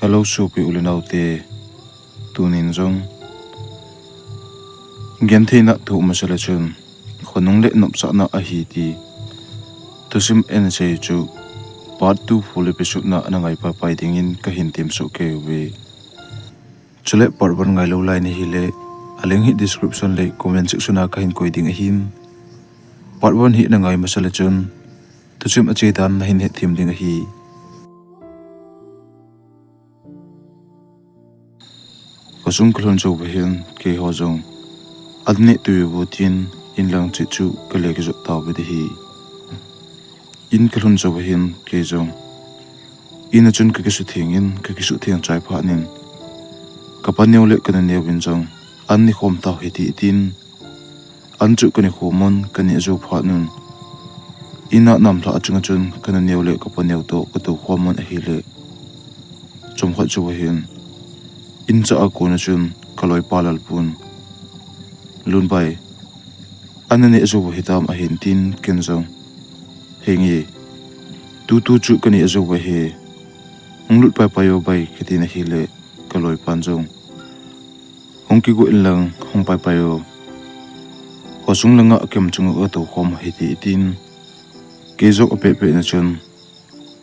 Kalau supi ulinau te tunin zong gen theina thu masala chun khonung le nop sa na a hi ti tusim en sei chu part 2 full episode na anangai pa pai dingin ka hin tim so ke we chule part 1 ngai lo line hi le aleng hi description le comment section na ka hin koi ding a hin part 1 hi na ngai masala chun tusim a che dan na hin he thim ding a hi Kosung klon zo behin ke hozong adne tu butin in lang chichu kale ke zo taw be hi in klon zo behin ke zong in a chun ke su thingin ke su thiang chai pha nin kapaneu le kan ne win zong an ni khom taw hi ti tin an chu kan khomon kan ni zo pha nun ina nam thla achunga chun kan ne le kapaneu to ka tu khomon a hi le chom kha chu behin in cha a ko na chun kaloi palal pun lun bai anane zo hitam a hin tin ken zong hengi tu chu kani zo ba he nglut pai payo bai kitina hile kaloi pan zong hongki go ilang hong pai payo hosung langa kem chunga to khom hiti tin ke zo ape pe na chun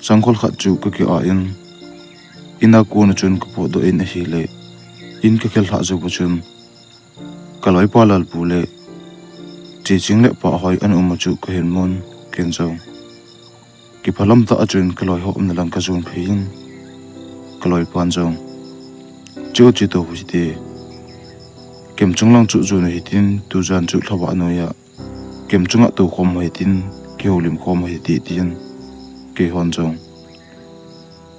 sangkol khat chu ka ki a in ina ko na chun ko po do in hile in ka khel ha zo bu chun kaloi palal pule chi ching le pa hoi an chu ka hin mon ken zo ki phalam ta achun kaloi ho na lang ka zon phin kaloi pan zo chu chi to hu ti kem chung lang chu zu hi tin tu jan chu thawa no ya kem chunga to khom hi tin ki holim khom hi ti tin ke hon zo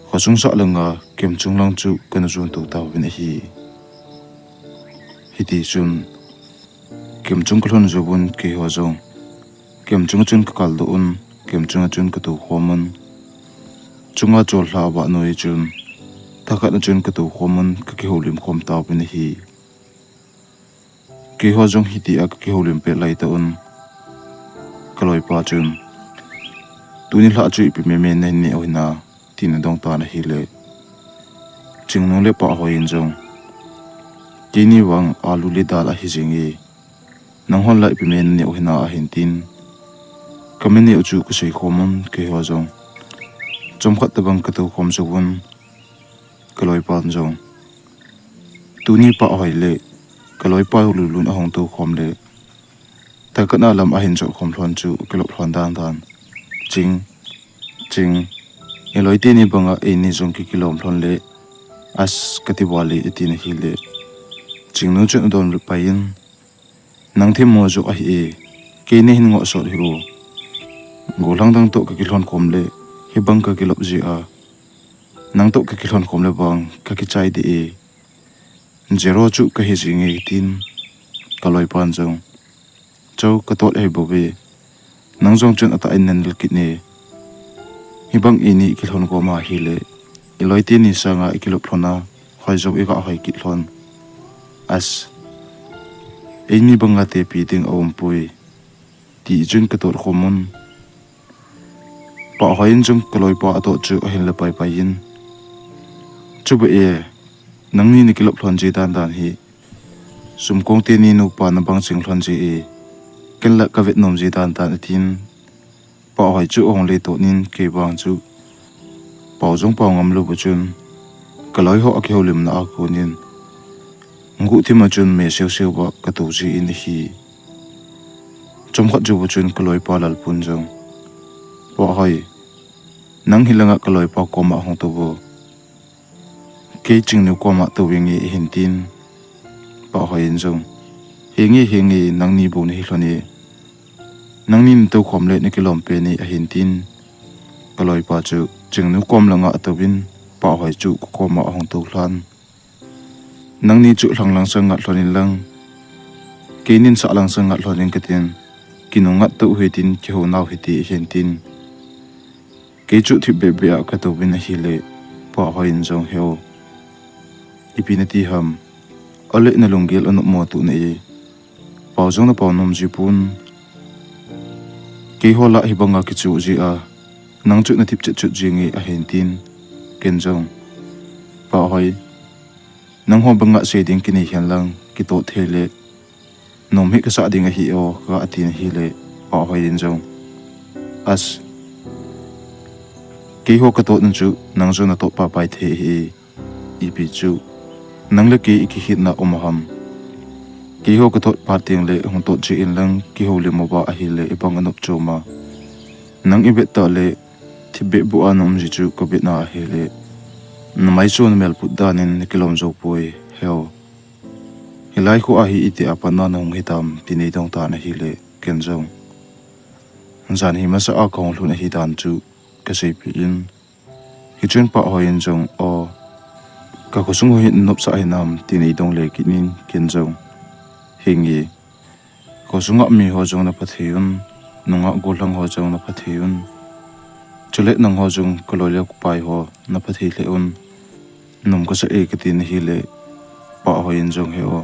khosung sa langa kem chung lang chu kan zon to ta win hi hiti chun kem chung klon zobun ke ho zong kem chung chun ka kal do un kem chung chun ka to khomon chunga chol hla ba noi chun thakha na chun ka to khomon ka ke holim khom ta bin hi ke ho zong hiti ak ke holim pe lai ta un kaloi pa chun tuni hla chu pi me me ne ni oina tin dong ta na hi le chingno le pa ho in zong kini wang alu le dal a hi jingi nang hon lai pimen ne ohina a hintin kamene uchu ku sei khomon ke ho jong chomkhat tabang ka to khom jowun kaloi pan jong tuni pa hoi le kaloi pa lu lun a hong to khom le takana lam a hin jo khom thon chu kilo thon dan ching eloi te ni banga e ni jong ki kilom thon le as katiwali itin hi le chingnu chun don payin nang them mo jo a hi ke ne hin ngo so hiru golang dang to ka kilhon khom le hi bang ka kilop ji a nang to ka kilhon khom le bang ka ki chai de e zero chu ka hi jingi tin kaloi pan jong chau ka tot he bobe nang jong chun ata in nan kit ne hi bang ini kilhon ko ma hi le iloi ti ni sanga ikilop thona khoi jo e ka hoi kilhon as ini banga te pi ting awm pui ti chun ka tor khomon pa hoin jung kaloi pa ato chu hin le pai pai in chu be e nang ni nikilop thon ji dan hi sum kong te ni nu pa na bang ching thon ji e ken la ka vet nom ji dan tin pa hoi chu ong le to nin ke bang chu pa jong pa ngam lu bu chun kaloi ho akhe lim na a ko nin ngu thima chun me sew ba ka tu ji in hi chomkhat ju bu chun kaloi pa lal pun jong wa hoi nang hilanga kaloi pa ko ma hong to bo ke ching nu ko ma to wingi hin tin pa hoi in jong hengi nang ni bu ni hloni nang nin to khom le ni kilom pe ni a hin tin kaloi pa chu ching nu kom langa to bin pa hoi chu ko ma hong to hlan nang ni chu lang sanga hlonin lang kenin sa lang sanga hlonin katin kinunga to hetin ki ho naw heti hentin ke chu thi be be ka to bin hi le pa hoin jong heo ipinati ham ole na longgel an mo tu nei pa jong na pa nom ji pun ke hola hi banga ki chu ji a nang chu na thip chu jingi a hentin ken jong pa hoi nang ho banga se ding kini hian lang ki to thele nom hi ka sa ding a hi o ka atin hi le pa hoi din jong as ke ho ka to nun chu nang zo na to pa pai the hi I pi chu nang le ke ki hit na omaham ke ho ka to pa ting le hon to chi in lang ki ho le mo ba a hi le ipang anop choma nang I bet ta le thibe bu anom ji chu ko bet na a hi le namai chu mel put danin kilom zo pui heo hilai ko a hi iti apana nong hitam tinei dong ta na hi le ken zong zan hi ma sa a kong lu na hi dan chu ka sei pi in hi chun pa hoin zong o ka ko sung hi nop sa hinam tinei dong le kinin ken zong hingi ko sunga mi ho zong na pathiun nunga golang ho zong na pathiun chule nang ho zong kololya ku pai ho na pathi le un num ko sa e katin hi le pa hoin zong heo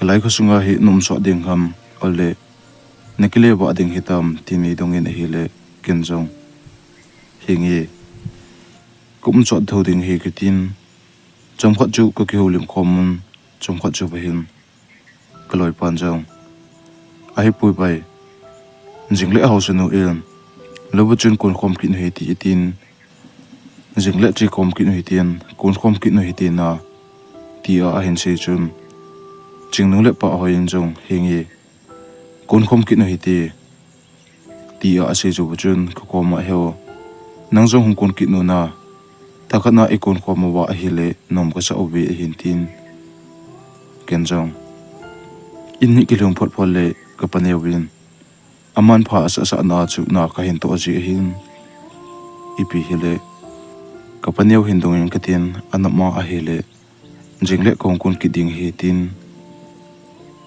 lai ko sunga hi num so ding ham ole nekile ba ding hitam tinei dong in hi le ken zong hingi cũng chọn thâu đình hi cái tin trong khoát chu có kiểu liềm common trong khoát chu bahin cái lối pan jong ai pui bay jing lệ house no in lo bu chun kun khom kin hi ti tin jing lệ chi khom kin hi tin kun khom kin hi tin na ti a hin se chun jing nu lệ pa hoin jong hingi kun khom kin hi ti a se chu bu chun ko ko ma heo nang jong hung kun kin nu na takana ikon ko mo wa hile nom ka sa obi hin tin kenjong in ni kilong phot phol le ka panewin aman pha sa sa na chu na ka hin to ji hin ipi hile ka panew hin dong ka tin anama a hile jingle kong kun ki ding hi tin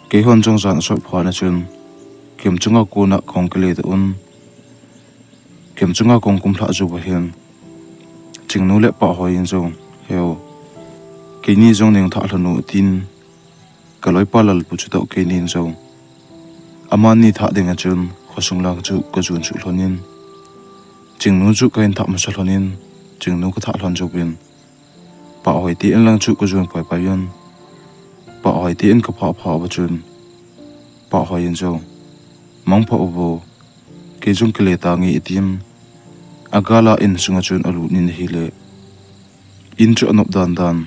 ke hon jong zan so phwa na chun kem chunga ko na kong kle de un kem chunga kong kum thla ju ba hin ching nu le pa hoin zong heo ke ni zong ning tha hlanu tin kaloi palal pu chu to ke nin zong aman ni tha ding a chun khosung lang chu ka jun chu hlonin ching nu chu kain tha ma sa hlonin ching nu ka tha hlon chu bin pa hoi ti en lang chu ka jun pai pai yon pa hoi ti en ka pha pha ba chun pa hoin zong mang pha ubo ke jung ke le ta ngi itim agala in sunga chun alu nin hile in chu anop dan dan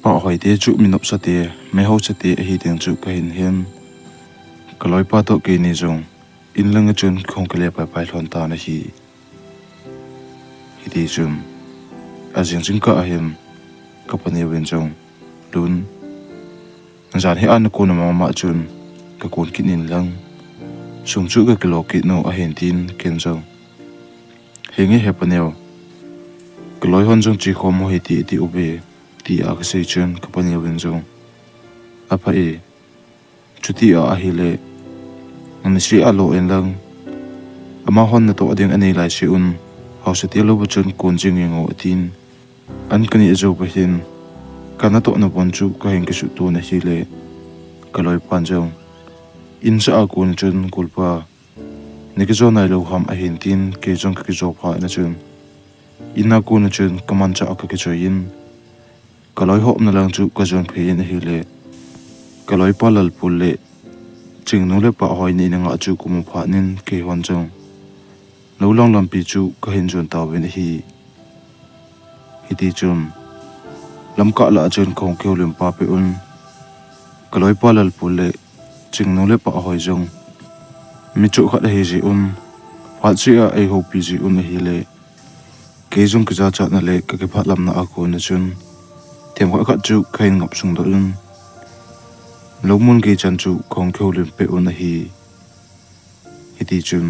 pa hoi te chu minop sa te me ho cha te hi teng chu ka hin hem kaloi pa to ke ni jong in lang chun khong kle pa pai hlon ta na hi ti chun a jing jing ka hem ka pani wen jong lun zan hi an ko na ma chun ka kon kinin lang sung chu ka kilo ki no a hen tin ken jong hingi hepaneo kloi hon jong chi khom hi ti ube ti a ka sei chen ka pani wen jong apa e chuti a hile an si a lo en lang ama hon na to ading ani lai si un hause ti lo bu chen kon jing ngo tin an kani zo ba hin kana to na bon chu ka hin ki su tu na hile kaloi pan jong in sa a kun chen kulpa nikizo nai lo ham a hin tin ke jong ki zo pha na chun ina ko na chun kaman cha ka ki choin kaloi hop na lang chu ka jong phe na hi le kaloi palal pul le ching nu le pa hoi ni nga chu ku mu pha nin ke hon jong lo long lam pi chu ka hin jon ta wen hi ti chun lam ka la chun khong keu lim pa pe un kaloi palal pul le ching nu le pa hoi jong mi chu khat hi ji phat chi a ei ho pi ji hi le ke jung ka cha na le ka ke phat lam na a ko na chun them khat chu khain ngap sung do lo mun ge chan chu khong kheu lim pe hi ti chun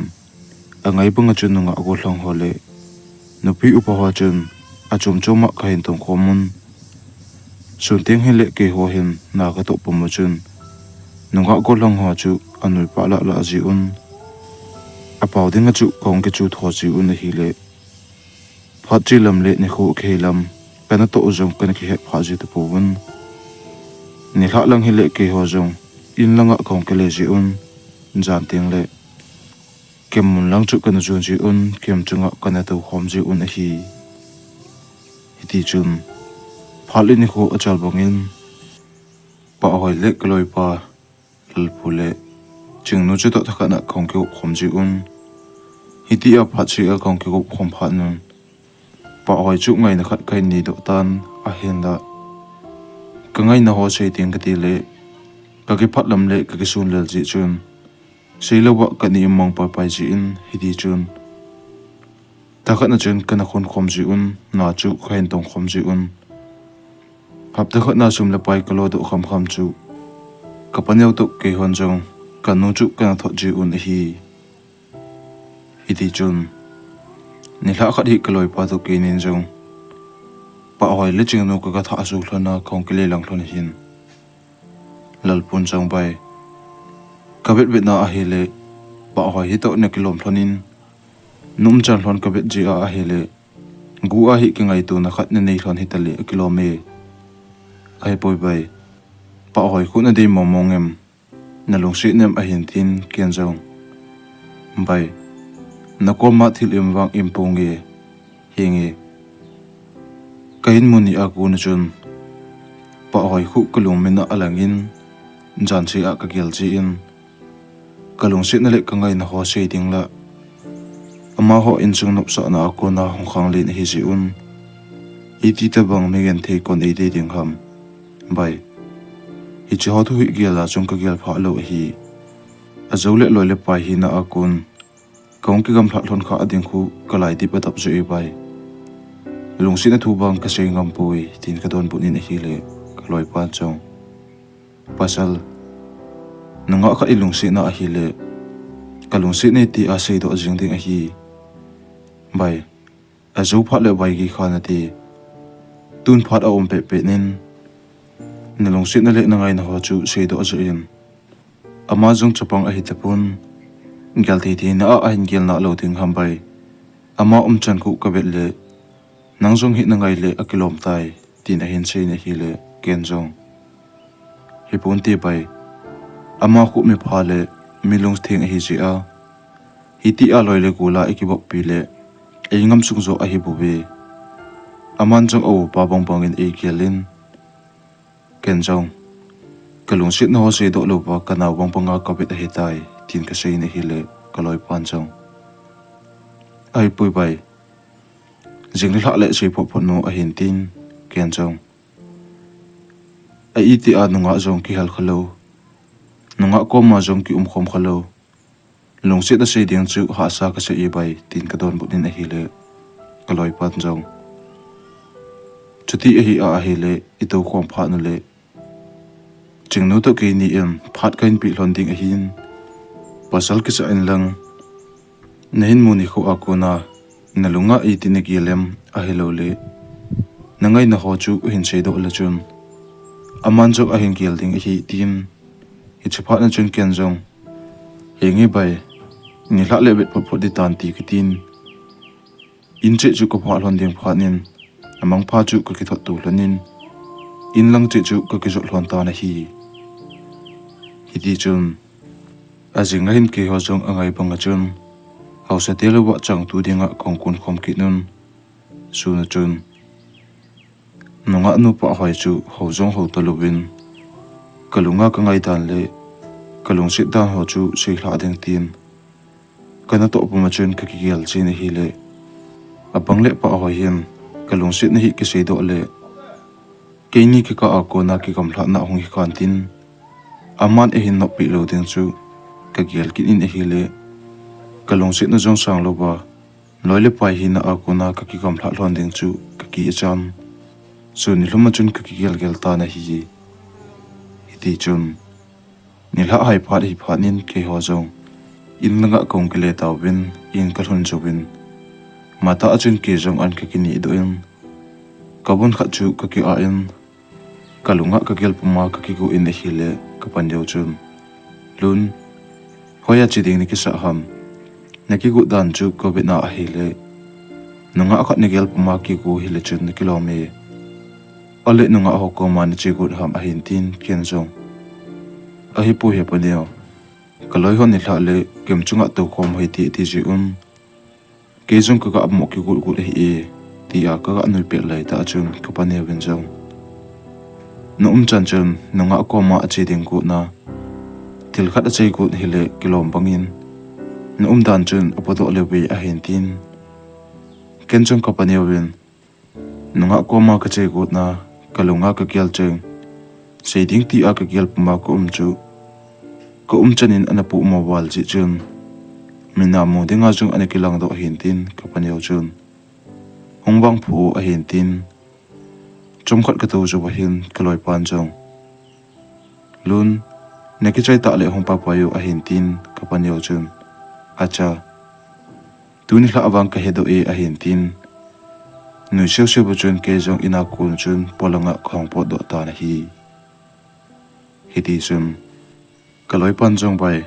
a ngai bang chun nga go hlong ho le no pi upa ha chun a chum chuma khain tong khomun sun teng hele ke ho hin na ka to pum chun nunga go hlong ho chu anui pa la ji a pau ding chu kong ke chu tho ji hi le phat chi lam le ni khu khe lam kana to jong kana ki he pha ji te pawun ni hla lang hi le ke ho jong in langa kong ke le ji jan teng le kem mun lang chu kana jun ji kem chunga kana to khom ji hi hiti chun phali ni kho achal bangin pa hoi le kaloi pa lalpule chingnu chu to thakana khongkeu khomji hiti a phachi a khongkeu khom phanun pa hoi chu ngai na khat kai ni do tan a henda kangai na ho sei ting kati le ka ki phatlam le ka ki sun lel ji chun seilowa ka ni mong pa pai ji in hiti chun takhat na chun kana khon khom ji na chu khain tong khom ji hap ta khat na sum le pai kalo do kham kham chu kapaneu to ke hon jong kanu chu kana tho ji hi hiti chun ni la khat hi kaloi pa to ke nin jong pa hoi le ching no ka tha su thlona khong ke le lang thlon hin lalpun chang bai kabet bet na a hi le pa hoi hi to ne kilom thlonin num chan thlon kabet ji a hi le gu a hi ke ngai tu na khat ne nei thlon hi tali kilome ai poi bai pa hoi khu na dei momongem na lungsi nem a hin tin ken jong bai na ko ma thil im wang impunge hinge kain muni a ku na chun pa hoi khu kalung mena alangin jan chi a ka gel chi in kalung sit na le ka ngai na ho sei ding la ama ho in chung nop sa na ko na hong khang le hi ji iti ta bang me gen the kon ei de ding ham bai hi chi ho thu hi gela chung ka gel pha lo hi a zole loi le pai hi na akun kong ki gam thlat thon kha ading khu kalai di patap zu e bai lungsi na thu bang ka sei ngam pui tin ka don bunin hi le kaloi pa chong pasal nanga kha ilungsi na hi le kalungsi ne ti a sei do jing ding hi bai a zo phat le bai gi khana ti tun phat a om pe pe nin na lungsi na le na ngai na ho chu sei do zo in ama jong chapang a hi tapun gal thi na a hin gel na lo ting ham bai ama chan ku ka bet le nang jong hi na ngai le a kilom tai tin a hin sei na hi le ken jong hi pun ti bai ama khu mi pha le milung thing hi ji a hiti a loi le kula ekibok pi le engam sung zo a hi bu be aman jong o pa bang bang in e kelin ken jong kalung sit no se do lo ba kana bang panga ka bet hi tai tin ka sei ne hi le kaloi pan jong ai pui bai jing la le sei pho pho no a hin tin ken jong a iti a nunga jong ki hal khalo nunga ko ma jong ki khom khalo lungsi da sei ding chu ha sa ka sei bai tin ka don bunin a hi le kaloi pan jong chuti a hi le i to khom pha nu le chingnu to ke ni em phat kain pi hlon ding a hin pasal ki sa in lang nehin muni kho akona nalunga e tin ki lem a hello le nangai na ho chu hin sei do la chun aman jok a hin gel ding hi tin hi chapha na chun ken jong hengi bai ni la le bet pho di tan ti ki tin in che chu ko pha hlon ding pha nin amang pha chu ko ki thot tu hlanin in lang che chu ko ki zo hlon ta na hi ti chun azing hin ke ho jong angai banga chun hausa telo wa chang tu dinga kongkun khom ki nun su na chun nunga nu pa hoi chu ho jong ho talubin kalunga ka ngai dan le kalung sit dan ho chu sei hla ding tin kana to pa ma chun ka ki gel chin hi le apang le pa hoi hin kalung sit na hi ki sei do le ke ni ki ka a ko na ki kam hla na hong hi kan tin aman e hin no pi lo ding chu ka gel kin in e hi le kalung sit na jong sang lo ba loi le pai hi na a ko na ka ki kam hla hlon ding chu ka ki acham so ni loma chun ka ki gel ta na hi ti chun ni la hai phat hi phanin ke ho jong in langa kong ke le taw bin in ka thun chu bin mata achun ke jong an ka ki ni do in kabun kha chu ka ki a in kalunga ka gel puma ka ki go in hi le ka pan yo chun lun hoya chi ding ni ki sa ham na ki gu dan chu ko be na hi le nunga khat ni gel puma ki go hi le chun ni kilome ale nunga ho ko man chi gu ham a hin tin ken jong a hi pu he paneo kaloi hon ni thla le kem chunga to khom hoi ti ji ke jong ka mo ki gu hi e tia ka nui pe lai ta chun ka pane wen jong no chan chun nonga ko ma achi ding ku na til khat achei ku hile kilom bangin no dan chun apodo lewi a hen tin ken chong ka pane wen nonga ko ma ka chei ku na kalunga ka kyal cheng sei ding ti a ka kyal puma ko chu ko chanin anapu mobile chi chun mina mo dinga chung anikilang do hen tin ka pane chun hongbang phu a hen tin chom khat ka to jo hin kaloi pan jong lun neki chai ta le hong pa pa yo a hen tin ka pan yo chun acha tuni hla awang ka hedo e a hen tin nu sheu sheu bu chun ke jong ina kun chun polanga khong po do ta na hi hiti chun kaloi pan jong bai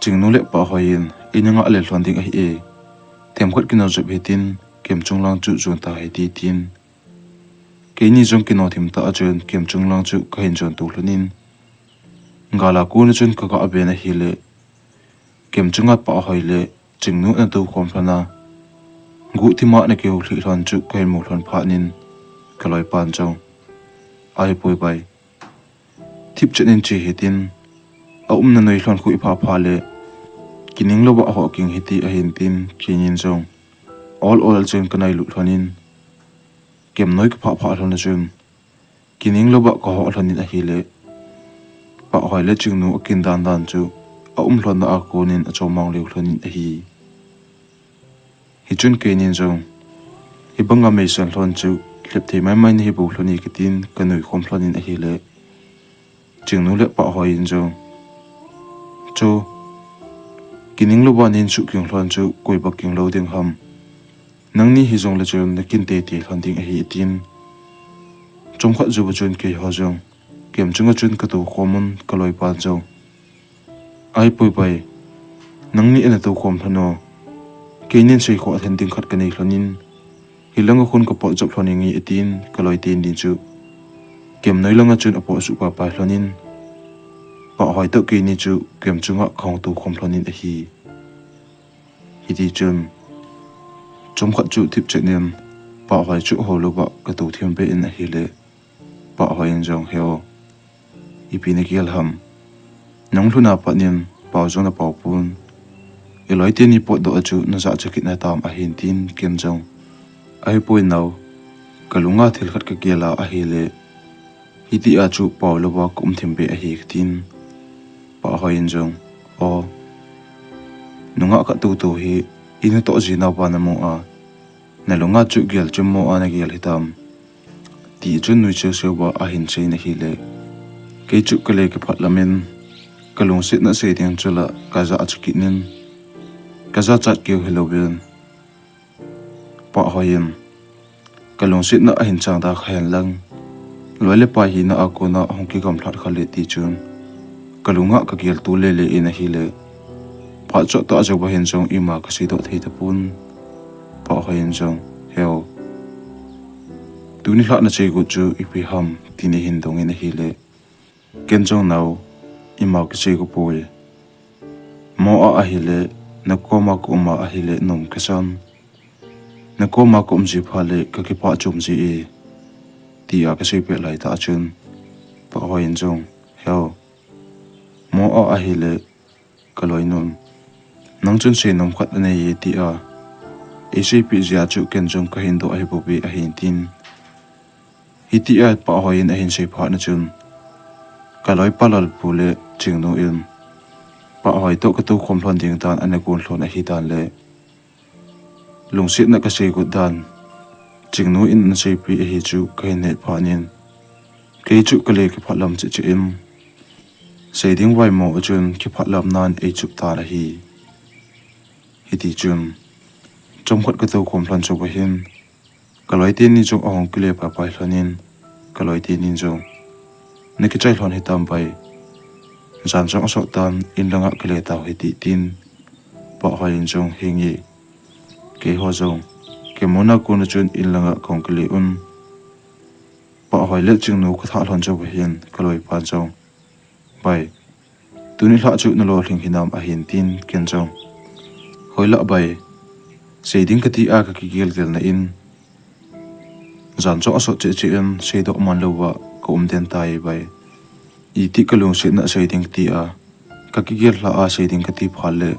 chingnu le pa hoin inanga le hlon ding a hi e them khat kino jo betin kem chunglang chu chun ta hi ti tin keini jong kino thim ta achun kem chunglang chu ka hin jon tu hlunin ngala kun chun ka ka abena hi le kem chunga pa hoile chingnu na tu khom phana gu thima na ke hli hlon chu kai mu hlon pha nin kaloi pan chong ai poi bai thip chenin chi hitin a na noi hlon khu pha pha le kining lo ba ho king hiti a hin tin kinin chong all chen kanai lu hlonin kem noi ka pha hlon na chun kining lo ba ko ho hlonin a hi le pa hoi le chingnu akin dan chu a hlon na a konin a chomang le hlonin a hi chun kenin jong hi banga me san hlon chu klep thei mai ni bu hloni kitin kanui khom hlonin a hi le chingnu le pa hoi in jong chu kining lo ba nin chu kyung hlon chu koi ba king lo ding ham nang ni hi jong le chun na kin te hlon ding a hi tin chom khat ju bu chun ke ho jong kem chunga chun ka tu khomun kaloi pan jong ai poi pai nang ni ena tu khom phano keinin sei kho athen ding khat ka nei hlonin hilanga khun ka po job hloni ngi etin kaloi tin din chu kem noi langa chun apo su pa pa hlonin pa hoi to ke ni chu kem chunga khong tu khom hlonin a hi hiti chun chom khat chu thip chenin pa hoi chu ho lo ba ka tu thiam be in a hi le pa hoi in jong heo ipine kial ham nong luna pa nin pa jong na pa pun eloi te ni po do chu na za chakit na tam a hin tin kem jong ai poi nau kalunga thil khat ka kela a hi le hiti a chu pa lo ba kum thim be a hi tin pa hoi in jong o nunga ka tu hi ina to ji na pa na mo a na lunga chu gel chum mo ana gel hitam ti chun nu che se ba a hin che na hi le ke chu kale ke phatlamin kalung sit na se ding chula kaza achukinin kaza chat ke helobin pa hoyin kalung sit na ahin chang da khayan lang loile pa hi na akona hongki gam thlat khale ti chun kalunga ka gel tu le ina hi le pa cho ta jo ba hin chong ima ka si do thei ta pun pa hoyin chong heo tuni hlat na che gu chu ipi ham tini hin dong ina hi le ken chong nau ima ka che gu poi mo a hi le na koma ko ma a hi le nom ka san na koma ko ji phale ka ki pa chum ji e ti a ka sei pe lai ta chun pa hoin jong heo mo a hi le ka loi nom nang chun se nom khat na ye ti a e sei pi ja chu ken jong ka hin do ai bo bi a hin tin hiti a pa hoin a hin sei pha na chun kaloi palal pule chingnu in pa hoi to ka tu khom hlon ding tan ane kun hlon a hi dan le lungsit na ka sei gu dan chingnu in na sei pi a hi chu kai ne pha nin ke chu ka le ki phalam chi chi im sei ding wai mo chun ki phalam nan e chup ta ra hi hiti chun chom khat ka tu khom hlon chu ba hin kaloi tin ni chu ong kile pa pai hlonin kaloi tin nin chu neki chai hlon hitam pai jan chong so tan in langa kle taw hiti tin pa hain chong hingi ke ho jong ke mona kun chun in langa kong kle un pa hoi le ching nu ka tha hlon cho hin kaloi pa chong bai tuni hla chu na lo hling hinam a hin tin ken chong hoila bai sei ding ka ti a ka ki gel gel na in zan cho aso che che en sei do man lowa ko den tai bai I ti kalung sit na sei ding ti a ka ki gel la a sei ding ka ti phale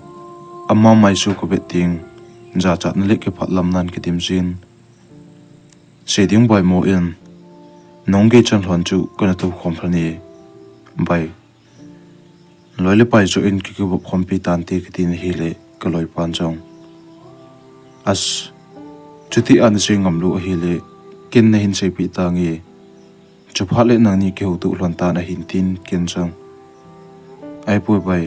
amma mai su ko beting za chat na le ke phatlam nan ke tim jin sei ding bai mo in nong ge chan hon chu kana to khom phani bai loile pai chu in ki ku khom pi tan ti ki tin hi le ka loi pan jong as chuti an sei ngam lu hi le kin na hin sei pi ta ngi chu phale nang ni ke hu tu hlon ta na hin tin kin jong ai pu bai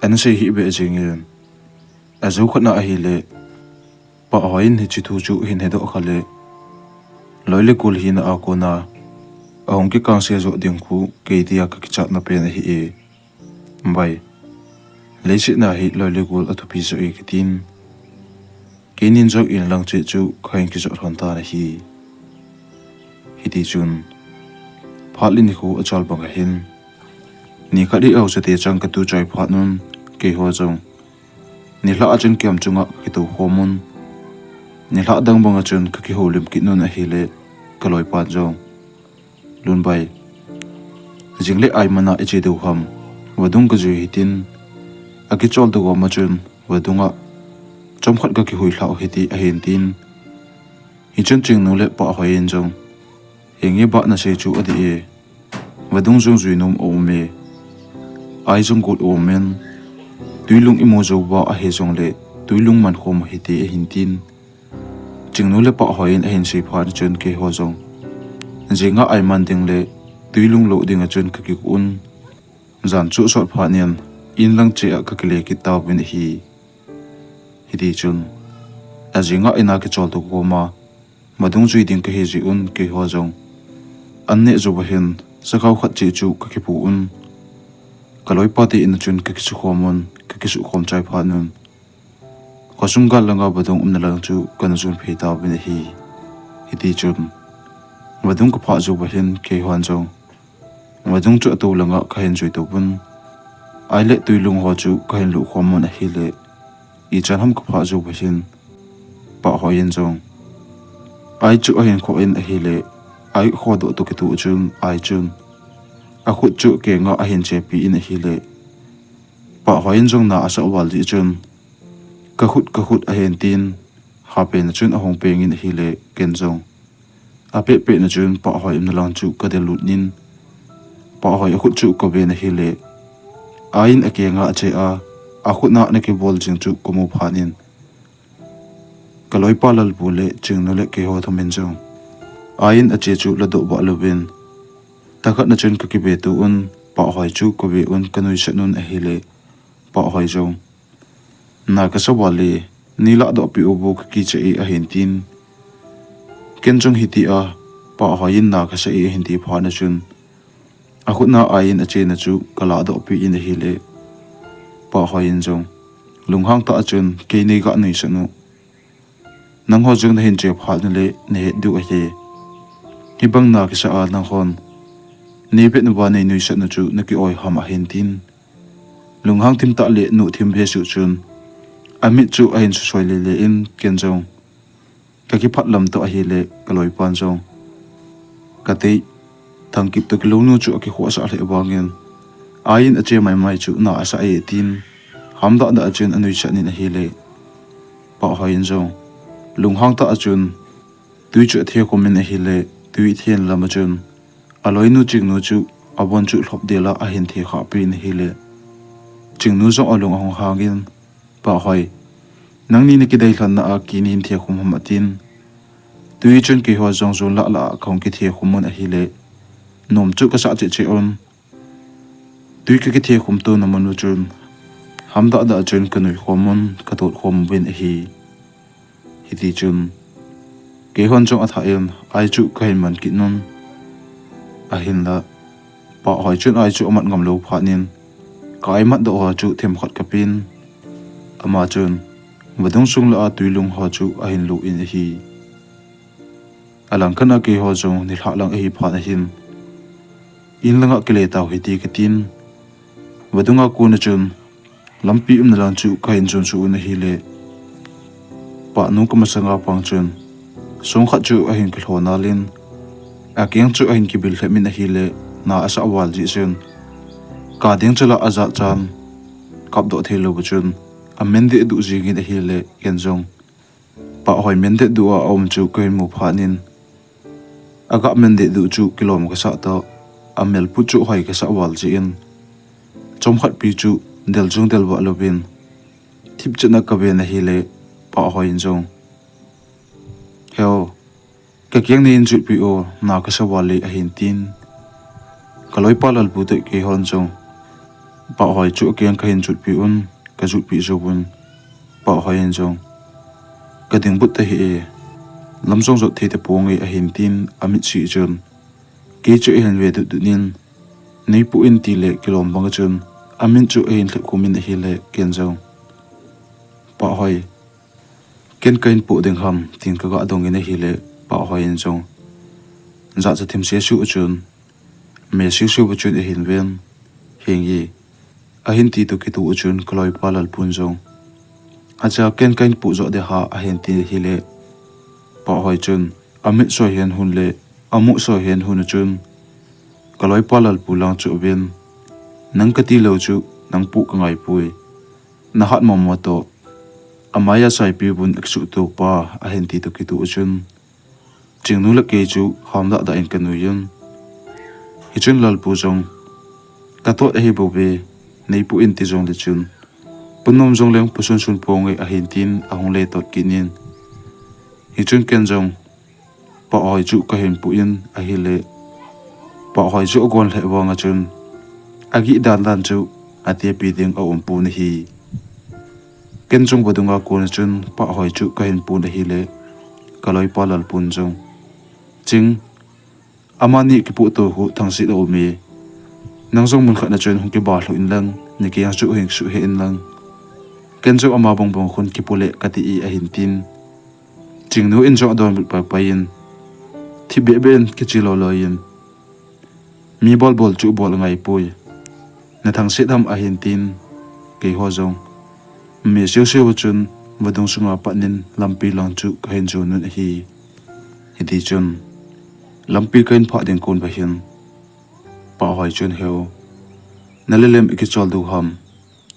an sei hi be jing in azu khona a hi le pa hoin hi chi thu chu hin he do khale loile kul hin a ko na ahong ki kang se zo ding khu ke dia ka ki chat na pe na hi e bai leisi na hi loile kul athu pi zo e kitin kenin zo in lang che chu khain ki zo ron ta na hi ti chun phalin khu achal bang hin ni khadi au se te chang ka tu chai phat nun ke ho jong ni hla achun kiam chunga ki tu homun ni hla dang bang achun ka ki holim ki nun a hi le kaloi pat jong lun bai jingle ai mana e che du ham wadung ka ju hitin aki chol du go ma chun wadunga chom khat ka ki hui hlau hiti a hin tin hi chun ching nu le pa hoin jong hengi ba na se chu adi e wadung jong zui num o me ai jong gut o men tuilung imo zo ba a he jong le tuilung man khom hiti a hin tin ching nu le pa hoin a hin se pha chun ke ho jong jinga ai man ding le tuilung lo ding a chun ka ki un zan chu sot pha nian in lang che a ka ki le ki taw bin hi ti chun a jinga ina ki chol to ko ma madung chui ding ka he ji un ke ho jong an ne zo ba hin sakau khat che chu ka ki pu un kaloi pa ti in chun ka ki su khomon ka ki su khom chai pha nun khosung gal langa badung na lang chu kan zun phe taw bin hi ti chun wadung ko pha zo ba hin ke hwan jong wadung chu to langa khain joi to bun ai le tuilung ho chu khain lu khomon a hi le I chan ham ko pha zo ba hin pa ho yin jong ai chu a hin kho in a hi le ai kho do to ki tu chun ai chun a khut chu ke nga a hin che pi in a hi le pa ho yin jong na asa wal ji chun ka khut a hin tin ha pe na chun a hong pe ngin hi le ken jong a pe na chun pa ho im na lang chu ka de lut nin pa ho a khut chu ko be na hi le ain a ke nga che a khut na ne ke bol jing chu ko mu phanin kaloi pa lal bu le ching no le ke ho thomen jong ain a che chu la do ba lovin takhat na chun ka ki be tu un pa hoi chu ko be un kanui sanun a hi le pa hoi jong na ka so wali nila do pi ubu ki che a hin tin ken jong hiti a pa hoin na ka se e hin ti pha na chun a khut na ain a che na chu kala do pi in hi le pa hoin jong lunghang ta chun ke nei ga nei sanu nang ho jong na hin che pha na le ne du a he hi bang na ki sa a nang hon ne be na ba nei nui sanu chu na ki oi ham a hin tin lunghang tim ta le nu thim be su chun amit chu a hin su soi le in ken jong ka ki phat lam to a hi le kaloi pan jong ka te thang kip to kilo nu chu a ki khwa sa le bangin ain a che mai chu na asa e tin hamda da chen anui chanin a hi le pa hoin jong lunghang ta achun tui chu the ko min a hi le tui thien lam chun aloi nu ching nu chu abon chu hlop de la a hin the kha pin hi le ching nu zo alung hong hangin pa hoi nang ni ne ki dai hlan na a ki nin the khum ham atin tui chun ki ho jong zo la la khong ki the khum mon a hi le nom chu ka sa che che on tui ka ki the khum to na manu chun hamda da chun ka nui khomon ka tot khom bin hi ti chun ke hon chong a tha en ai chu ka hin man ki nun a hin la pa hoi chun ai chu amat ngam lo pha nin kai mat do ho chu them khat ka pin ama chun wadung sung la tuilung ho chu a hin lu in hi alang kana ke ho jong ni hla lang hi pha na hin in langa ke le taw hi ti ka tin wadunga ko na chun lampi na lang chu ka hin chun chu na hi le pa nu ka masanga pang chun sung khat chu ahin ki hlona lin akyang chu ahin ki bil themin a hi le na asa awal ji sen ka ding chula aza chan kap do thelo buchun amende du jing in a hi le kenjong pa hoi mende du a om chu kain mu phanin aga mende du chu kilom ka sa to amel pu chu hoi ka sa wal ji in chom khat pi chu del jung del wa lovin thip chna ka ve na hi le pa hoi jong heo ka kyang ni in chu pi o na ka sa wali a hin tin kaloi palal pu te ke hon jong pa hoi chu kyang ka hin chu pi un ka chu pi zo bun pa hoi jong ka ding but te hi lamjong zo the te pongi a hin tin amit chi chun ke chu hen ve du nin nei pu in ti le kilom bang chun amin chu ein le kumin hi le ken jong pa hoi ken kain pu ding ham tin ka ga dong in hi le pa hoi in jong za cha thim se su chun me su su bu chun hin ven heng yi a hin ti tu ki tu chun kloi palal pun jong acha ken kain pu zo de ha a hin ti hi le pa hoi chun amit so hian hun le amu so hian hun chun kaloi palal pulang chu ven nang ka ti lo chu nang pu ka ngai pui na hat mom mo to amaya sai pi bun eksu to pa a hen ti to ki tu chun chingnu la ke chu hamda da in kanu yun hi chun lal pu jong ka to e bo be nei pu in ti jong le chun punom jong leng pusun sun pong a hin tin a hong le tot kinin hi chun ken jong pa oi chu ka hen pu in a hi le pa hoi chu gon le wanga chun agi dan dan chu atia pi ding a pu ni hi ken chung bodunga ko chun pa hoi chu ka hin pu ni hi le kaloi palal pun jong ching amani ki pu to hu thangsi do mi nang jong mun khana chun hung ki ba hlo in lang ni ki chu hing su he in lang ken chu ama bong bong khun ki pule kati i a hin tin ching nu in jo don pa pa in thi be ben ki chi lo lo in mi bol chu bol ngai pui na thang se tham a hin tin ke ho jong me siêu siêu chun vadung sunga panin lampi lang chu kain chu nun hi hiti chun lampi kain pha ding kon ba hin pa hoi chun heo nalelem iki chol du ham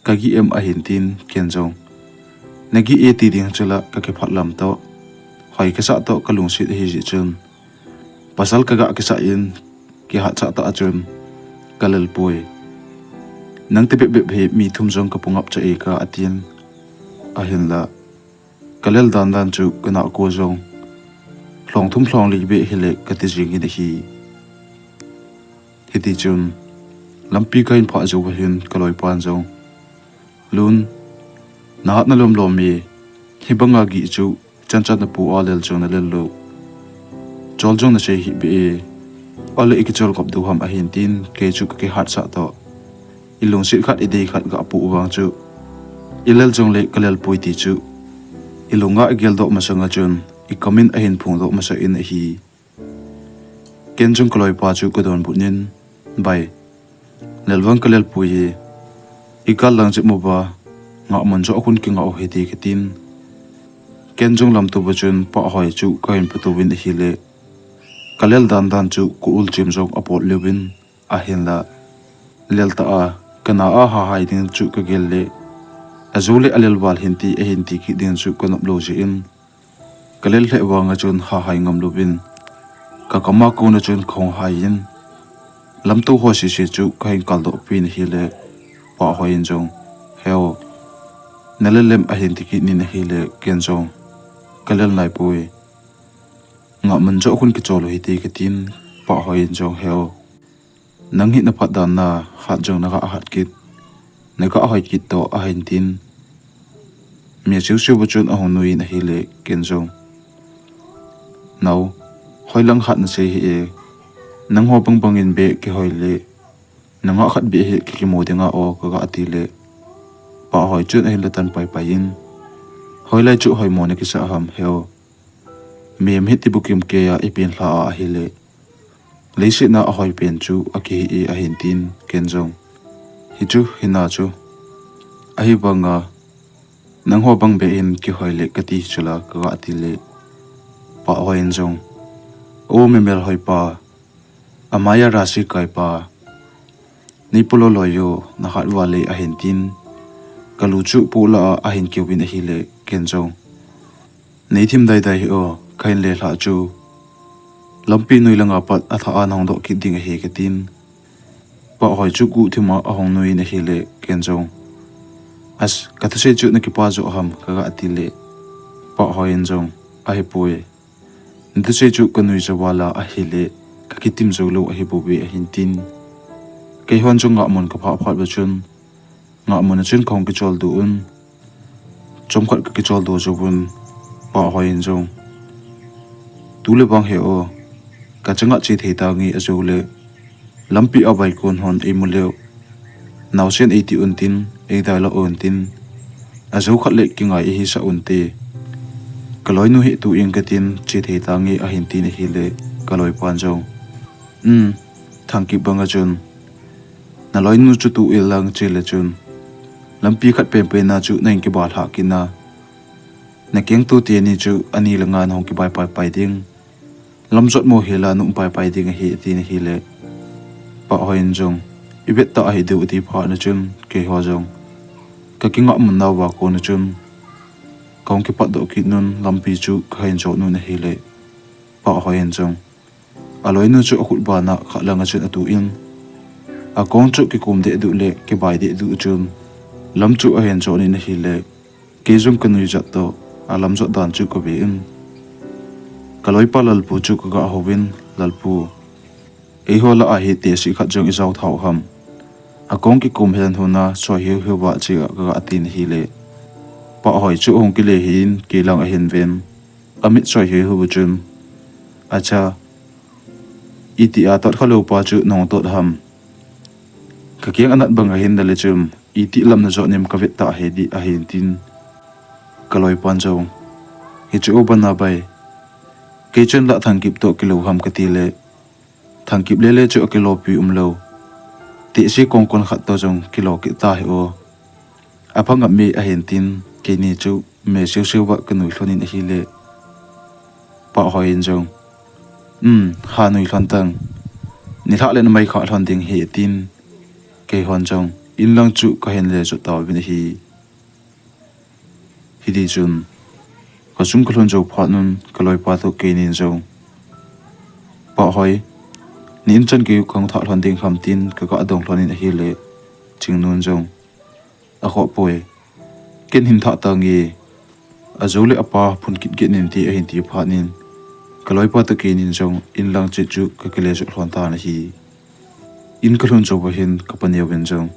kagi em a hin tin ken jong nagi e ti ding chula ka ke phat lam to hoi ka sa to kalung sit hi ji chun pasal ka ga ke sa in ki ha cha ta chun kalal pui nang te be mi thum jong ka pungap cha e ka atin a hin la kalel dan dan chu kana ko jong hlong thum hlong li be hele ka ti jing in hi hiti chun lampi kain pha jo wa hin kaloi pan jong lun na hat na lom lom mi hi banga gi chu chan chan na pu alel jong na lel lo chol jong na che hi be ole ikichol kop du ham a hin tin ke chu ke hat sa to ilung sit khat idei khat ga pu wang chu ilal jong le kalal pui ti chu ilunga gel do ma sanga chun I kamin a hin phung do ma sa in a hi ken jong kloi pa chu ko don bunin bai lelwang kalal pui hi ikal lang chi mo ba nga man jo khun ki nga o heti ketin ken jong lam tu bachun pa hoi chu kain patu win hi le kalel dan dan chu ku ul chim jong apot lewin a hin la lelta a kana a ha hai ding chu ka gel le azule alel wal hinti a hinti ki ding chu konop lo ji in kalel le wanga chun ha hai ngam lubin ka kama ko na chun khong hai in lam tu ho si chu kain kal do pin hi le pa hoi in jong heo nalelem a hinti ki ni na hi le ken jong kalel nai pui nga man jo khun ki cholo hi ti ka tin pa hoi in jong heo nang hi na phat dan na hat jong na ga hat kit na ga hoi kit to a hin tin me siu siu bachun a hon nui na hi le ken jong nau hoi lang hat na se hi e nang ho bang bang in be ki hoi le nang khat be hi ki mo de nga o ka ga ati le pa hoi chun a hin le tan pai pai in hoi lai chu hoi mo ne ki sa ham heo mem hiti bukim ke ya ipin hla a hi le leisi na a hoi pen chu a ki e a hin tin ken jong hi chu hina chu a hi banga nang ho bang be in ki hoi le ka ti chula ka ga ti le pa hoin jong o memel hoi pa amaya rasi kai pa ni polo loyo na khat wale a hin tin kaluchu pula a hin kiwin a hi le ken jong nei thim dai dai o kain le hla chu lampi nui langa pat a tha an hong do ki ding he ke tin pa hoi chu ku thima a hong nui na hi le ken jong as ka thu se chu na ki pa zo ham ka ga ti le pa hoi en jong a he poe ndu se chu ka nui zawala a hi le ka ki tim zo lo a hi bu be a hin tin ke hon jong nga mon ka pha phat ba chun nga mon chen khong ki chol du un chom khat ki chol do zo bun pa hoi en jong tu le bang he o ka changa chi thei ta ngi a zo le lampi a bai kon hon e mu le naw sen e ti un tin e da la on tin a zo khat le ki ngai hi sa un te kaloi nu hi tu ing ka tin chi thei ta ngi a hin tin hi le kaloi pan jong thang ki banga chun na loi nu chu tu ilang che le chun lampi khat pe pe na chu nain ki ba tha ki na na keng tu ti ni chu ani langa nong ki bai pai pai ding lamjot mo hela nu pai pai ding hi ti ni hi le pa hoin jong ibet ta hi du ti pha na chun ke ho jong ka kinga mun na wa ko na chun kong ki pat do ki nun lampi chu khain jo nu na hi le pa hoin jong aloi nu chu khut ba na kha langa chun atu in a kong chu ki kum de du le ki bai de du chun lam chu a hen jo ni na hi le ke jong kanui jat to alam zo dan chu ko be in kaloi pa lal pu chu ka ga hovin lal pu e ho la a hi te si khat jong i zau thau ham a kong ki kum hen huna so hi hi wa chi ga atin hi le pa hoi chu hong ki le hin ki lang a hen ven amit so hi hu bu chun acha iti a tot khalo pa chu nong tot ham ka kyang anat bang a hin da le chum iti lam na zo nem ka vet ta he di a hin tin kaloi pan jong hi chu ban na bai ke chen la thang kip to kilo ham ka ti le thang kip le le chu kilo pi lo ti si kong kon khat to jong kilo ki ta he o aphang mi a hin tin ke ni chu me siu siu ba ka nui thlonin a hi le pa hoin jong ha nui thon tang ni tha le na mai kha thon ding he tin ke hon jong in lang chu ka hen le chu taw bin hi di chun ka sum ka lon jo pha nun ka loi pa to ke nin jo pa hoi nin chan ke khong tha thon ding kham tin ka ka dong thlonin a hi le ching nun jong a kho poe ken him tha ta ngi a zo le apa phun kit ge nin ti a hin ti pha nin ka loi pa to ke nin jong in lang che chu ka ke le chu thon ta na hi in ka lon jo ba hin ka pa ne wen jong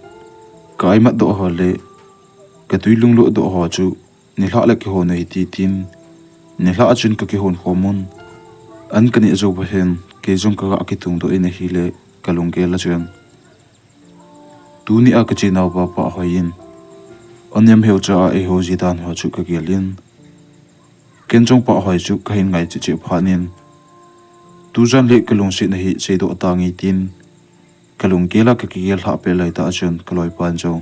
ka ai mat do ho le ka tui lung lo do ho chu ni hla la ki ho nei ti tin ni hla achun ka ki hon khomun an kani zo ba hen ke jong ka ki tung do in hi le kalung ke la chen tu ni a ka chi naw ba pa hoin onyam heu cha e ho ji dan ho chu ka gelin ken jong pa hoi chu ka hin ngai chi chi phanin tu jan le kalung si na hi che do ta ngi tin kalung ke la ka ki gel ha pe lai ta achun kaloi pan jo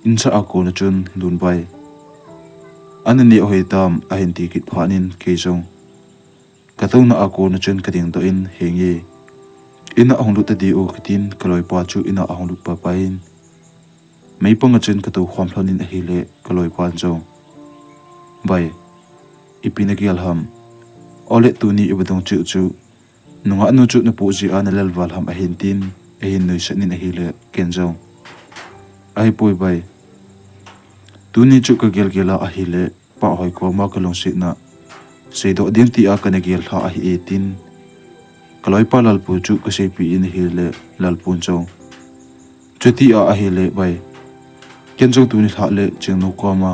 in cha a ko na chun dun bai anani oi tam a hin ti kit phanin ke jong ka to na a ko na chun ka ding do in hengi ina a honglu ta di o kitin kaloi pa chu ina a honglu pa pain mei pang a chun ka to khom thlonin a hi le kaloi pan jo bai ipina gial ham ole tu ni ibadong chu chu nunga nu chu na pu ji ana lel wal ham a hin tin a hin noi sanin a hi le ken jo ai poi bai tu ni chu ka gel gela a hi le pa hoi ko ma kalong si na sei do ding ti a ka ne gel ha a hi tin kaloi pa lal pu chu ka sei pi in hi le lal pun cho chuti a hi le bai ken jo tu ni tha le ching no ko ma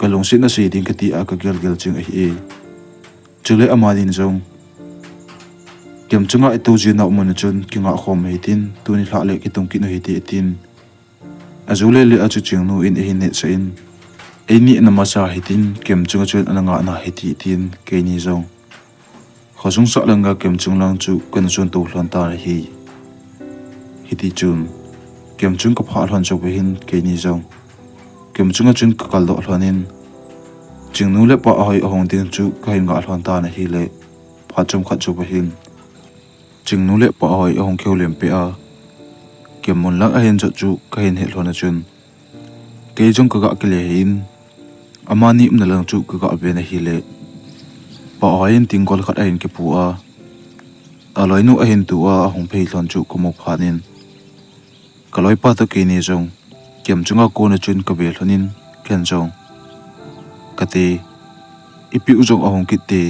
kalong si na sei ding ka ti a ka gel gel ching a hi chule ama din jong kem chunga eto ji na mon chun kinga khom he tin tu ni tha le ki tung ki no hi ti tin azule le achu ching nu in hi ne sa in eni na ma sa hitin kem chunga chun ananga na hiti tin ke ni zong khosung sa langa kem chung lang chu kan chun to hlan ta hi hiti chun kem chung ka pha hlan chu be hin ke ni zong kem chunga chun ka kal do hlonin chingnu le pa hoi ahong ding chu ka hin nga hlon ta na hi le pha chom khat chu bahin chingnu le pa hoi ahong kheu lem pe a kemun lang a hin chu ka hin he hlona chun ke jong ka ga ke le hin amani na lang chu ka ga be na hi le pa hoin ting gol khat a hin ke pu a aloi nu a hin tu a ahong phei hlon chu ko mo phanin kaloi pa to ke ni jong kem chunga ko na chun ka be hlonin ken jong kate ipi ujong ahong kitte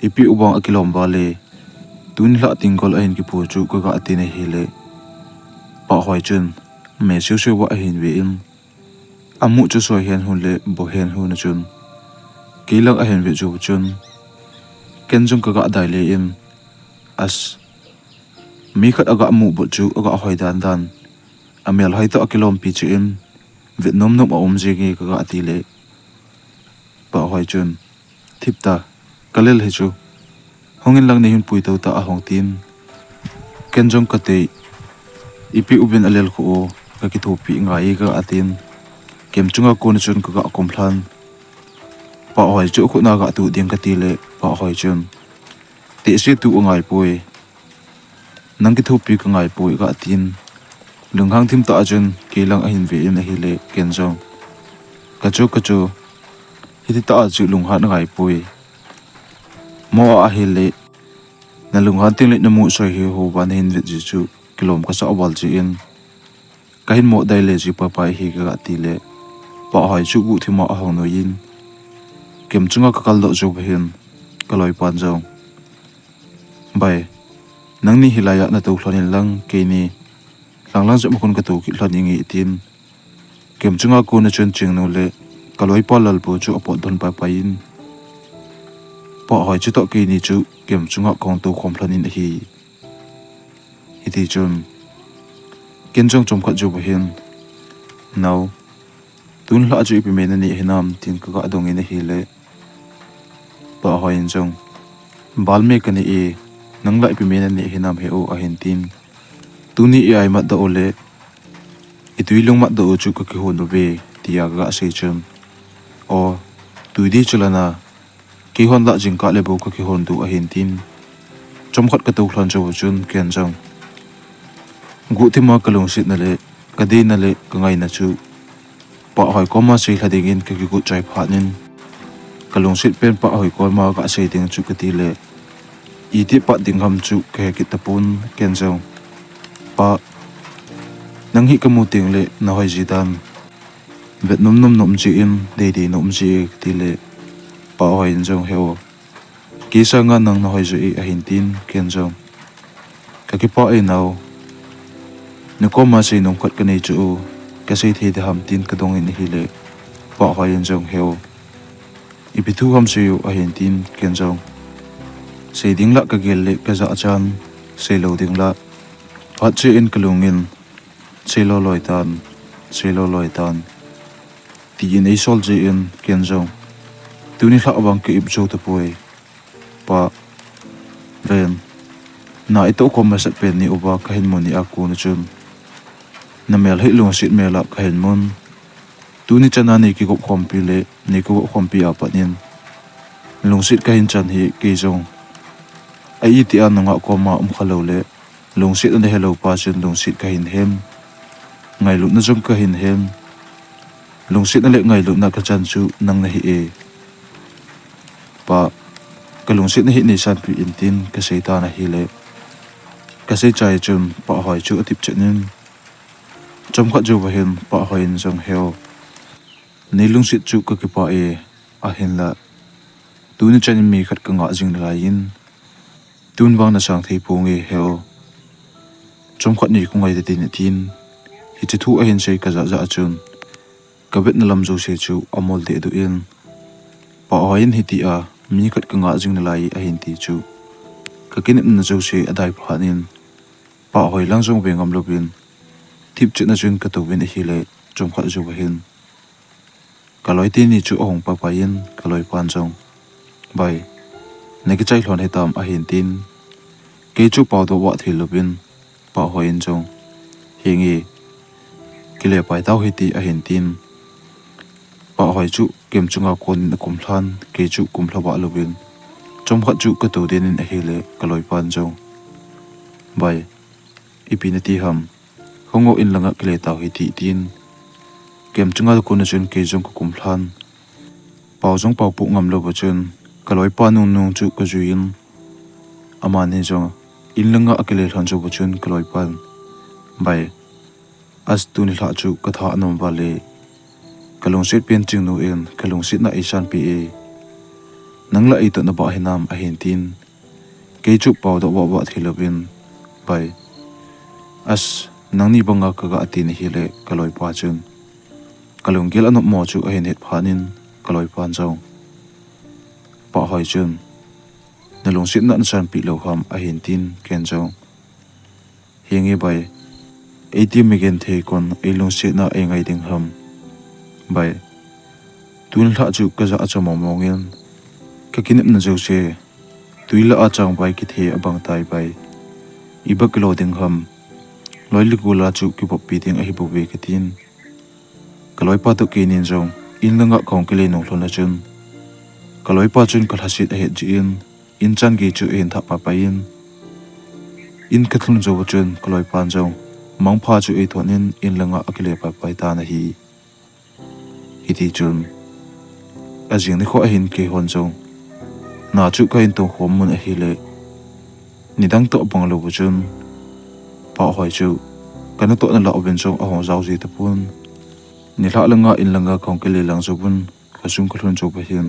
ipi ubang akilom bale tun la tingol ahin ki pu chu ka ga atine hele pa hoi chun me siu siu wa ahin ve in amu chu so hen hun le bo hen hu na chun kilang ahin ve chu chun ken jong ka ga dai le in as mi khat aga amu bo chu aga hoi dan dan amel hai to akilom pi chu in vietnam nom a om je ge ka ga ati le pa hoi chun thipta kalel he chu hongin lang ni hun pui to ta ahong tin kenjong kate ipi ubin alel ko ka ki thopi ngai ga atin kem chunga ko na chun ka ga komplan pa hoi chu khu na ga tu ding ka ti le pa hoi chun te si tu ngai pui nang ki thopi ka ngai pui ga atin lunghang thim ta chun kilang a hin ve in a hi le kenjong ka chu hiti ta chu lungha na ngai pui mo a hi le na lungha ting le na mu so hi ho ban hin vi chu kilom ka sa awal chi in ka hin mo dai le ji pa pa hi ga ti le pa hai chu bu thima a hong no yin kem chunga ka kal do chu hin kaloi pan jong bai nang ni hilaya na to hlonin lang ke ni lang jam kon ka to ki hlani ngi tin kem chunga ko na chun ching no le kaloi pa lal bu chu apot don pa pa in pa hoi chu to ke ni chu kem chunga kong to khom hlonin hi hiti chun kenjong chom khat ju hin now tun hla chu pi me na ni hinam tin ka ga dong in hi le pa hoi in jong balme ka ni e nang lai pi me na ni hinam he o a hin tin tuni ai mat da ole itui long mat da o chu ka ki hon be tia ga se chun o tuidi chulana ki hon la jing ka le bo ka ki hon du a hin tin chom khat ka to hlan chu chun ken jong gu thima kalung sit na le ka de na le ka ngai na chu pa hoi ko ma sei hlading in ka ki gu chai pha nin kalung sit pen pa hoi ko ma ka sei ding chu ka ti le i ti pa ding ham chu ka ki tapun ken jong pa nang hi ka mu ting le na hoi ji dan vet nom chi in de nom chi ti le pa hoi in jong heo ki sa nga nang na hoi ju a hin tin ken jong ka ki pa e nau ne ko ma sei nom khat ka nei chu ka sei the de ham tin ka dong in hi le pa hoi in jong heo i pi thu ham chu a hin tin ken jong sei ding la ka gel le ka za chan sei lo ding la pat che in kalungin sei lo loi tan ti in ei sol je in ken jong tuni hla awang ke ip jo ta poi pa ven na ito ko masat pen ni uba ka hin mon ni aku na chun na mel hi lung sit mela ka hin mon tuni chana ni ki gop khom pi le ni ko khom pi a panin lung sit ka hin chan hi ke jong ai ti an nga ko ma khalo le lung sit an hello pa chun lung sit ka hin hem ngai lu na jong ka hin hem lung sit na le ngai lu na ka chan chu nang na hi e pa ka lung sit na hi ni san pi in tin ka sei ta na hi le ka sei chai chum pa hoi chu atip chenin chom khat ju wa hin pa hoi in jong heo ni lung sit chu ka ki pa e a hin la tu ni chan mi khat ka nga jing la in tun wang na sang thei pu nge heo chom khat ni ku ngai de tin tin hi chu thu a hin sei ka za chun ka vet na lam zo se chu amol de du in pa hoin hi ti a mi khat ka nga jing na lai a hin ti chu ka kin na zo se adai phanin pa hoi lang jong ve ngam lobin thip chu na chun ka to win hi le chom khat zo hin ka loi ti ni chu ong pa pa in ka loi pan jong bai ne ki chai hlon he tam a hin tin ke chu pau do wa thil lobin pa hoin jong hingi kile pai tau hi ti a hin tin pa hoi chu kem chunga kon na kum thlan ke chu kum thlawa lovin chom khat chu ka to denin a hele kaloi pan jo bai ipinati ham hongo in langa kle taw hi ti tin kem chunga ko na chen ke jong ko kum thlan pau jong pau pu ngam lo ba chen kaloi pa nung nung chu ka juin ama ne jong in langa akele thlan jo ba chen kaloi pan bai as tu ni hla chu ka tha anom ba le kalong sit pen ching nu en kalong sit na isan pi e nangla ai to na ba hinam a hin tin ke chu pau do wa thilobin bai as nangni banga ka ga ati ni hele kaloi pa chun kalong gel anop mo chu a hin het phanin kaloi pan jaw pa hoi chun nalong sit na san pi lo ham a hin tin ken jaw hingi bai ATM again the kon elong sit na ai ngai ding ham bai tun hla chu ka za achamo mongin ka kinep na jo che tuila achang bai ki the abang tai bai ibak loading ham loili gula chu ki pop piting a hi bu ve katin kaloi pa to ke nin jong in langa khong ke le no hlona chun kaloi pa chun kal hasit a he ji in chan gi chu in tha pa pa in ka thun jo chun kaloi pan jong mang pha chu e thonin in langa akile pa pai ta na hi iti chun ajing ni kho a hin ke hon jong na chu ka in to khom mun a hi le nidang to bang lo bu chun pa hoi chu kana to na la oben jong a hong zau ji ta pun ni hla langa in langa khong ke le lang zo bun ka sung ka thun jo ba hin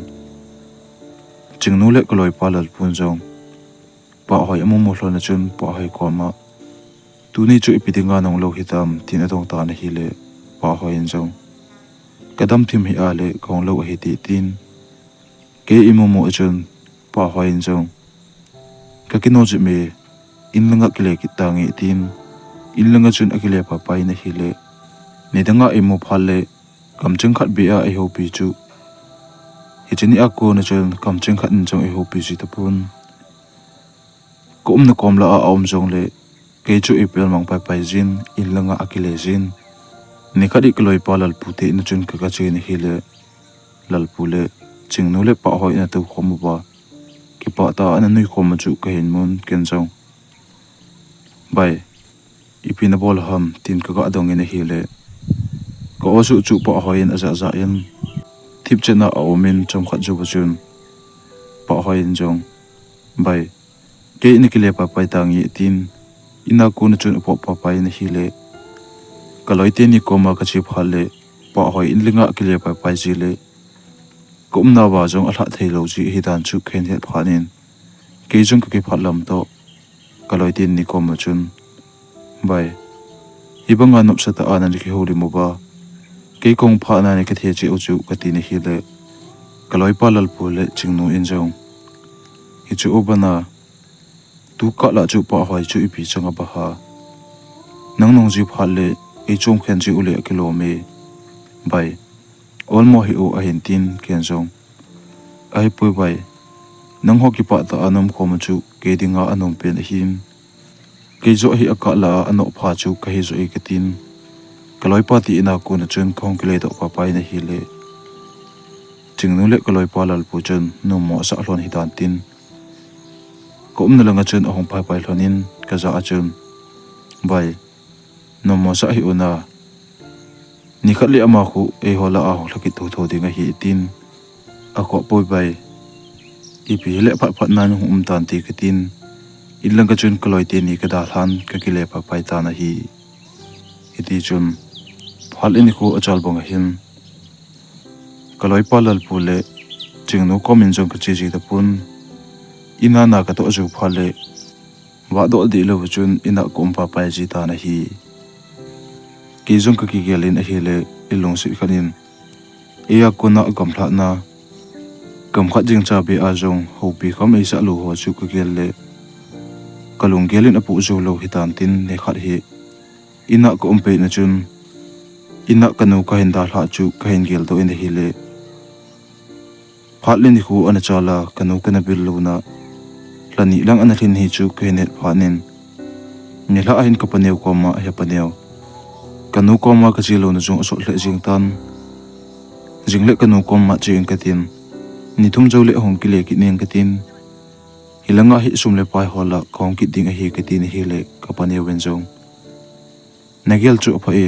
chingnu le koloi pa lal pun jong pa hoi amu mo hlona chun pa hoi ko ma tu ni chu ipidinga nong lo hitam tin atong ta na hi le pa hoi in jong kadam thim hi ale khong lo hi ti tin ke imu mo chun pa hoi in jong ka kino ji me in langa kile ki tangi tin in langa chun akile pa pai na hi le ni danga imu phale kamcheng khat bia ai ho pi chu hichini ako na chun kamcheng khat in jong ai ho pi ji tapun kom na kom la a om jong le ke chu ipel mang pai pai jin in langa akile jin ni khadi kloi pa lal pu te na chun ka che ni hi le lal pu le chingnu le pa hoi na tu khom ba ki pa ta an nui khom chu ka hin mun ken jong bai ipina bol ham tin ka ga dong in hi le ko osu chu pa hoi in aza za in thip chena awmin chom khat ju bachun pa hoi in jong bai ke ni kile pa pai tangi tin ina ko na chun po pa pai na hi le kaloi te ni koma ka chi phale pa hoi in linga kile pa pai ji le kumna ba jong a hla thei lo ji hi dan chu khen he phanin ke jong ka ke phalam to kaloi tin ni koma chun bai ibanga nop sata ana ni ki holi mo ba ke kong pha na ni ka the chi u chu ka ti ni hi le kaloi pa lal pu le chingnu in jong hi chu obana tu ka la chu pa hoi chu ipi changa ba ha nang nong ji phale e chom khen ji ule kilo me bai ol mo hi o a hin tin ken jong ai pu bai nang ho ki pa ta anom khom chu ke dinga anom pen him ke zo hi aka la ano pha chu ka hi zo e ka tin kaloi pa ti ina ko na chen khong kle to pa pai na hi le chingnu le kaloi pa lal pu chen no mo sa hlon hi dan tin kom na langa chen ahong pai pai hlonin ka za a chen bai no mo sa hi una ni khatli ama khu e hola a hlaki thu tho dinga hi tin a ko poi bai ipi le phat phat nan hum tan ti ka tin ilanga chen kaloi te ni ka da hlan ka kile pa pai ta na hi iti chun phal ini ko achal bong hin kaloi pa lal pu le chingnu komin jong ka chi ji da pun ina na ka to ju phale wa do di lo chun ina kom pa pai ji ta na hi ki jong ka ki gelin a hi le ilong si khanin eya ko na gam thla na kam khat jing cha be a jong ho pi kham ei sa lu ho chu ka gel le kalung gelin apu jo lo hitan tin ne khat hi ina ko umpe na chun ina kanu ka hin da hla chu ka hin gel to in hi le phatlin ni khu ana chala kanu kana bil lo na lani lang ana thin hi chu ka hin het phanin ni hla hin ka paneu ko ma he paneu kanu ko ma ka chi lo na jong so hle jing tan jingle kanu kom ma ching katin ni thum jole hong ki le ki nen katin hilanga hi sumle pai hola khong ki ding a hi katin hi le kapani wenjong nagel chu pha e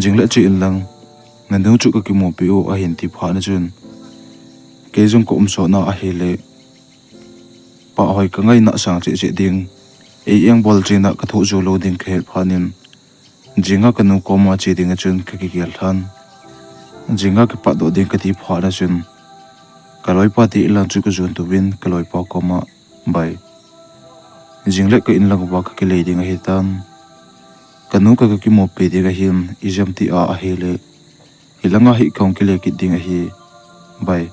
jingle chi inlang nandu chu ka ki mo pi o a hin ti pha na chun ke jong ko so na a hi le pa hoi ka ngai na sang che che ding e yang bol china ka thu jo lo ding khel phanin jinga kanu ko ma che ding a chun ka ki gel than jinga ke pa do ding ka ti pha na chun kaloi pa ti ilang chu ka jun tu win kaloi pa ko ma bai jingle ka in lang ba ka ki le ding a hi tan kanu ka ki mo pe de ga him ijam ti a hi le hilanga hi khong ki le ki ding a hi bai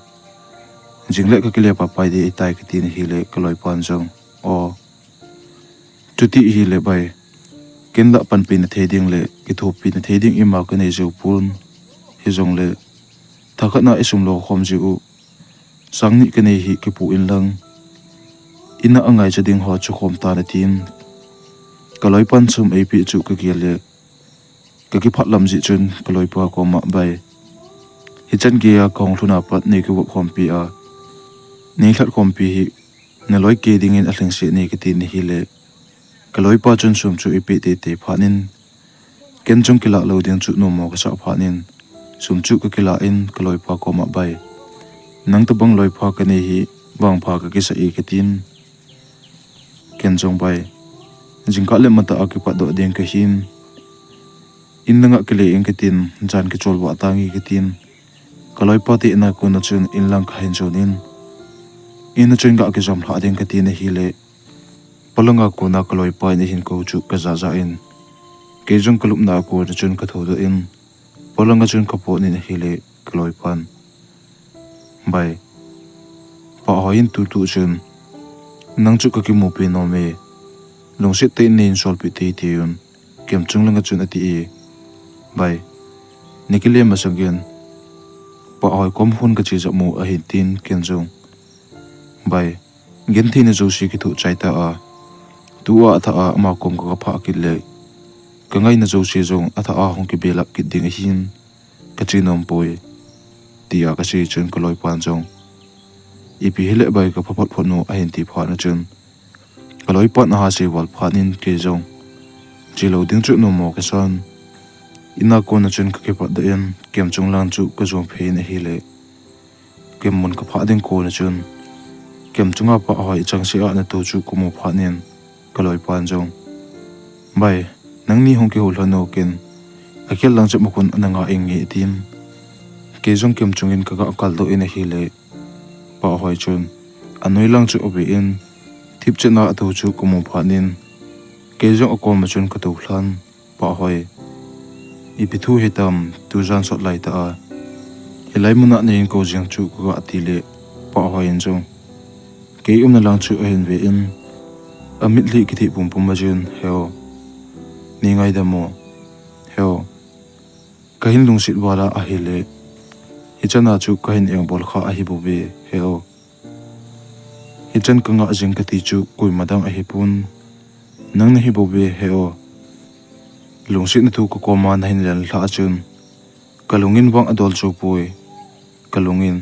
jingle ka ki le pa pai de tai ki tin hi le kaloi pan jong o tuti hi le bai kenda pan pin the ding le ki thu pin the ding ima ka nei jo pun hi jong le thakna isum lo khom ji u sangni ka nei hi ki pu in lang ina angai cha ding ho chu khom ta na tin kaloi pan chum ap chu ka ki le ka ki phat lam ji chun kaloi pa ko ma bai hi chan ge a kong thuna pat nei ki wo khom pi a nei thlat khom pi hi na loi ke ding in a thleng se nei ki tin hi le kaloi pa chun sum chu ap te phanin ken chung kila lo ding chu no mo ka sa phanin sum chu ka kila in kaloi pa ko ma bai nang to bang loi pha ka nei hi bang pha ka ki sa e ki tin ken chung bai jingka le mata akipa do ding ka hin innanga kele eng kitin jan ki chol wa tangi kitin kaloi pati na ko na chun in lang kha hin chonin in chun ga ki jam hla ding kitin hi le palanga ko na kaloi pa ni hin ko chu ka za in ke jong kalup na ko na chun ka tho do in palanga chun ka po ni hi le kaloi pan bai pa hoin tu chun nang chu ka ki mo pe no me long sit te nin sol pi te yun kem chung langa chun ati e bai nikile masanggen pa hoi kom hun ka chi jamu a hin tin ken jong bai gen thi ne jo shi ki thu chai ta a tu a tha a ma kom ka pha ki le ka ngai na jo shi jong a tha a hong ki belak ki ding hin ka chi nom poi ti a ka shi chun ko loi pan jong ipi hele bai ka phaphat phonu a hin ti pha na chun kaloi pat na ha se wal phanin ke jong chilo ding chu no mo ka son ina ko na chun ka ke pat da en kem chung lang chu ka jong phe na hi le kem mun ka pha ding ko na chun kem chunga pa hoi chang se a na tu chu ko mo phanin kaloi pan jong bai nang ni hong ke hol hano ken akhel lang chu mo kun ananga eng nge tin ke jong kem chungin ka ga kal do in hi le pa hoi chun anoi lang chu obi in thip chena atu chu kumu phanin ke jong ko ma chun ka tu hlan pa hoi i pithu hetam tu jan sot lai ta a helai muna nei ko jing chu ko ati le pa hoi en jong ke na lang chu hen ve in amit li ki thi pum pum ma jun heo ni ngai da mo heo kahin lung sit wala a hele hi chana chu kahin eng bol kha a hi bu be heo hichan kanga jing ka ti chu koi madang a hi pun nang na hi bo be heo lungsit na tu ko koma na hin len hla chun kalungin wang adol chu pui kalungin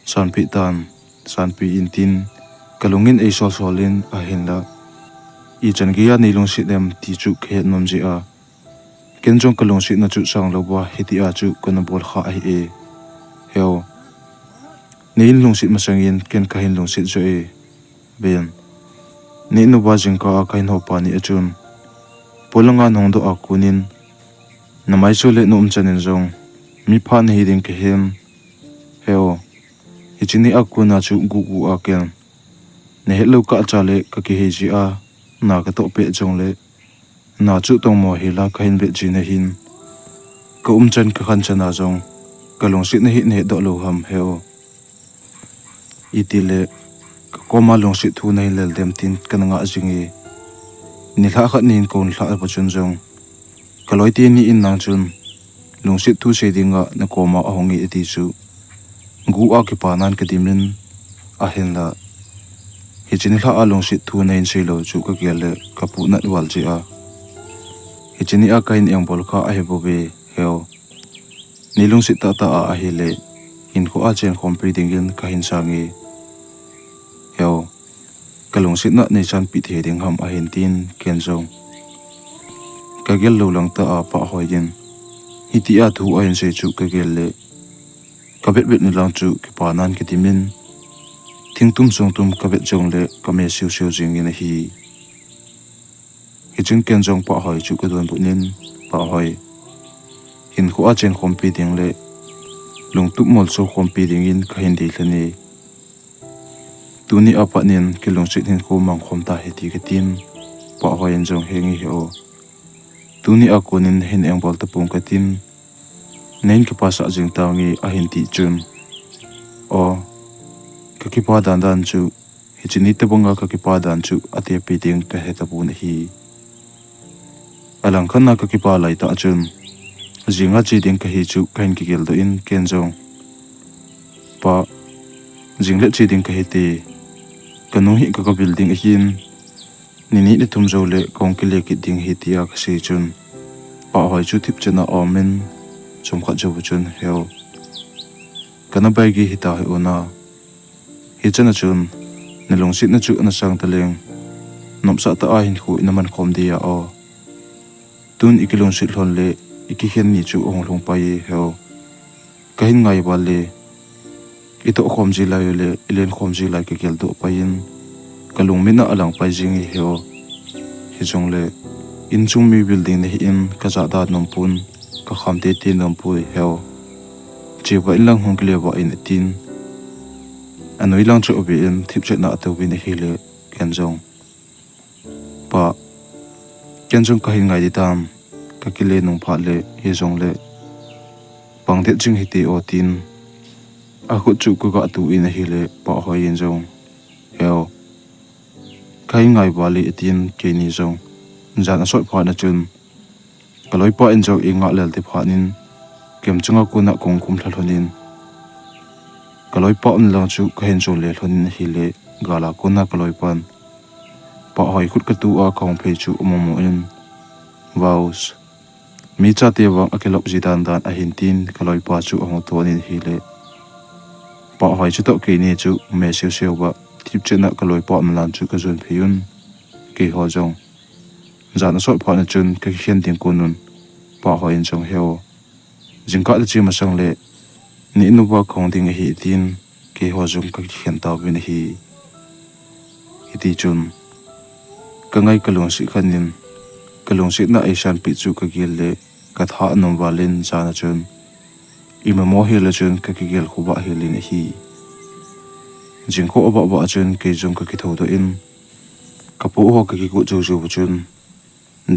sanpi tan sanpi intin kalungin ei sol solin a hin la i chan gia ni lungsit dem ti chu khe nom ji a ken jong kalungsit na chu sang lo ba hiti a chu kana bol kha a hi e heo nin lungsit masangin ken kahin lungsit jo e ben ni no ba jing ka kahin ho pa ni achun polanga nong do akunin namai chu le nom chanin jong mi pha ni ding ke hem heo ichini akuna chu gu gu aken ne hello ka chale ka ki he ji a na ka to pe jong le na chu tong mo hi la kahin be ji na hin ka chan ka khan chana jong ka lungsit na hi ne do lo ham heo itile koma longsi thu nei lel dem tin kananga jingi ni hla khat nin kon hla pa chun jong kaloi ti ni in nang chun longsi thu se dinga na koma ahongi eti chu gu a ki pa nan ka dimin a hen la hi chin hla a longsi thu nei se lo chu ka gel le ka pu na wal ji a hi chini a kain eng bol kha a he bo be heo nilung sit ta a ahile in ko a chen khompri dingin ka hin sangi heo kalung sit na nei chan pi the ding ham a hin tin ken zong ka gel lo lang ta a pa hoin hiti a thu a hin se chu ka gel le ka bet bet ni lang chu ki pa nan ki timin thing tum song tum ka bet jong le ka me siu siu jing in hi chung ken jong pa hoi chu ka don bunin pa hoi hin ko a chen khompi ding le lung tup mol so khompi ding in ka hin di hlani tuni apa nin kilung sit hin ko mang khom ta he ti ka tin pa hoi en jong hengi ho tuni a konin hin eng bol ta pung ka tin nein ka pa sa jing tawngi a hin ti chun o ka ki pa dan dan chu hi chini te bonga ka ki pa dan chu ate pi ding ka he ta bu na hi alang khanna ka ki pa lai ta chun zinga chi ding ka hi chu kain ki gel do in ken jong pa jingle chi ding ka hi ti kanu hi ka building hin nini le thum zo le kong ki le ki ding hi tia ka si chun pa hoi chu tip chena omen chum kha jo chun heo kana bai gi hi ta hi ona hi chana chun nilong sit na chu na sang ta leng nom sa ta a hin khu inaman khom dia o tun ikilong sit hlon le iki hen ni chu ong long pai heo kahin ngai ba le ito khom ji lai le ilen khom ji lai ke gel do pain kalung mina alang pai jing heo hi jong le in chung mi building ne hi in ka za da nom pun ka kham te tin nom pu heo chi ba in lang hong kle ba in tin anoi lang chu obi in thip che na to bi ne hi le ken jong pa ken jong ka hin ngai di tam ka ki le nong pha le hi jong le pang de jing hi ti o tin a khu chu ku ga tu in hi le pa hoi in jong heo kai ngai ba le tin ke ni jong jan a soi pha na chun kaloi pa in jong inga lel te pha nin kem chunga ku na kong kum thal honin kaloi pa un lang chu ka hen jo le hlonin hi le gala ku na kaloi pan pa hoi khut ka tu a khong phei chu momo in vows mi cha te wang akelop jidan dan a hin tin kaloi pa chu ong to nin hi le pa hoi chu to ke ni chu me siu siu ba tip chena kaloi pa mlan chu ka zon phiyun ke ho jong jan so pha na chun ka khian ting kunun pa hoi in jong heo jingka de chi ma sang le ni nu ba khong ding hi tin ke ho jong ka khian ta bin hi ti chun ka ngai kalong si khanin kalong sit na aisan pi chu ka gel le ka tha nom walin chana chun ima mo hi la chun ka ki gel khuba hi lin hi jingkho ba ba chun ke jong ka ki tho do in ka pu ho ka ki ku chu chu chun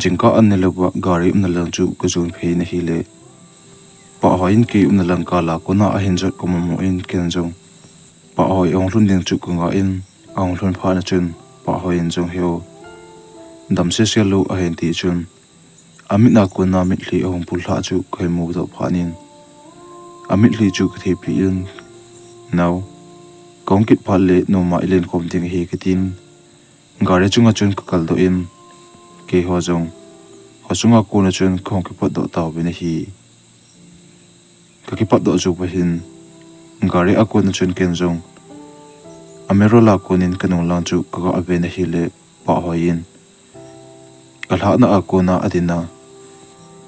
jingka an ne lo ba gari um na lang chu ka zon phei na hi le pa hoin ke um na lang ka la ko na a hin jot ko mo in ken jong pa hoi ong hlun ding chu ku nga in ong hlun pha na chun pa hoi in jong heo dam se se lo a hen ti chun amit na ko na mit li ong pul tha chu kai mu do phanin amit li chu ka the pi in now kong kit phal le no ma ilen khom ting hi ka tin gare chunga chun ka kal do in ke ho jong ho chunga ko na chun khong ki pot do taw bi na hi ka ki pot do chu pa hin gare a ko na chun ken jong amero la ko nin kanong lang chu ka ga ave na hi le pa hoin kalha na a ko na adina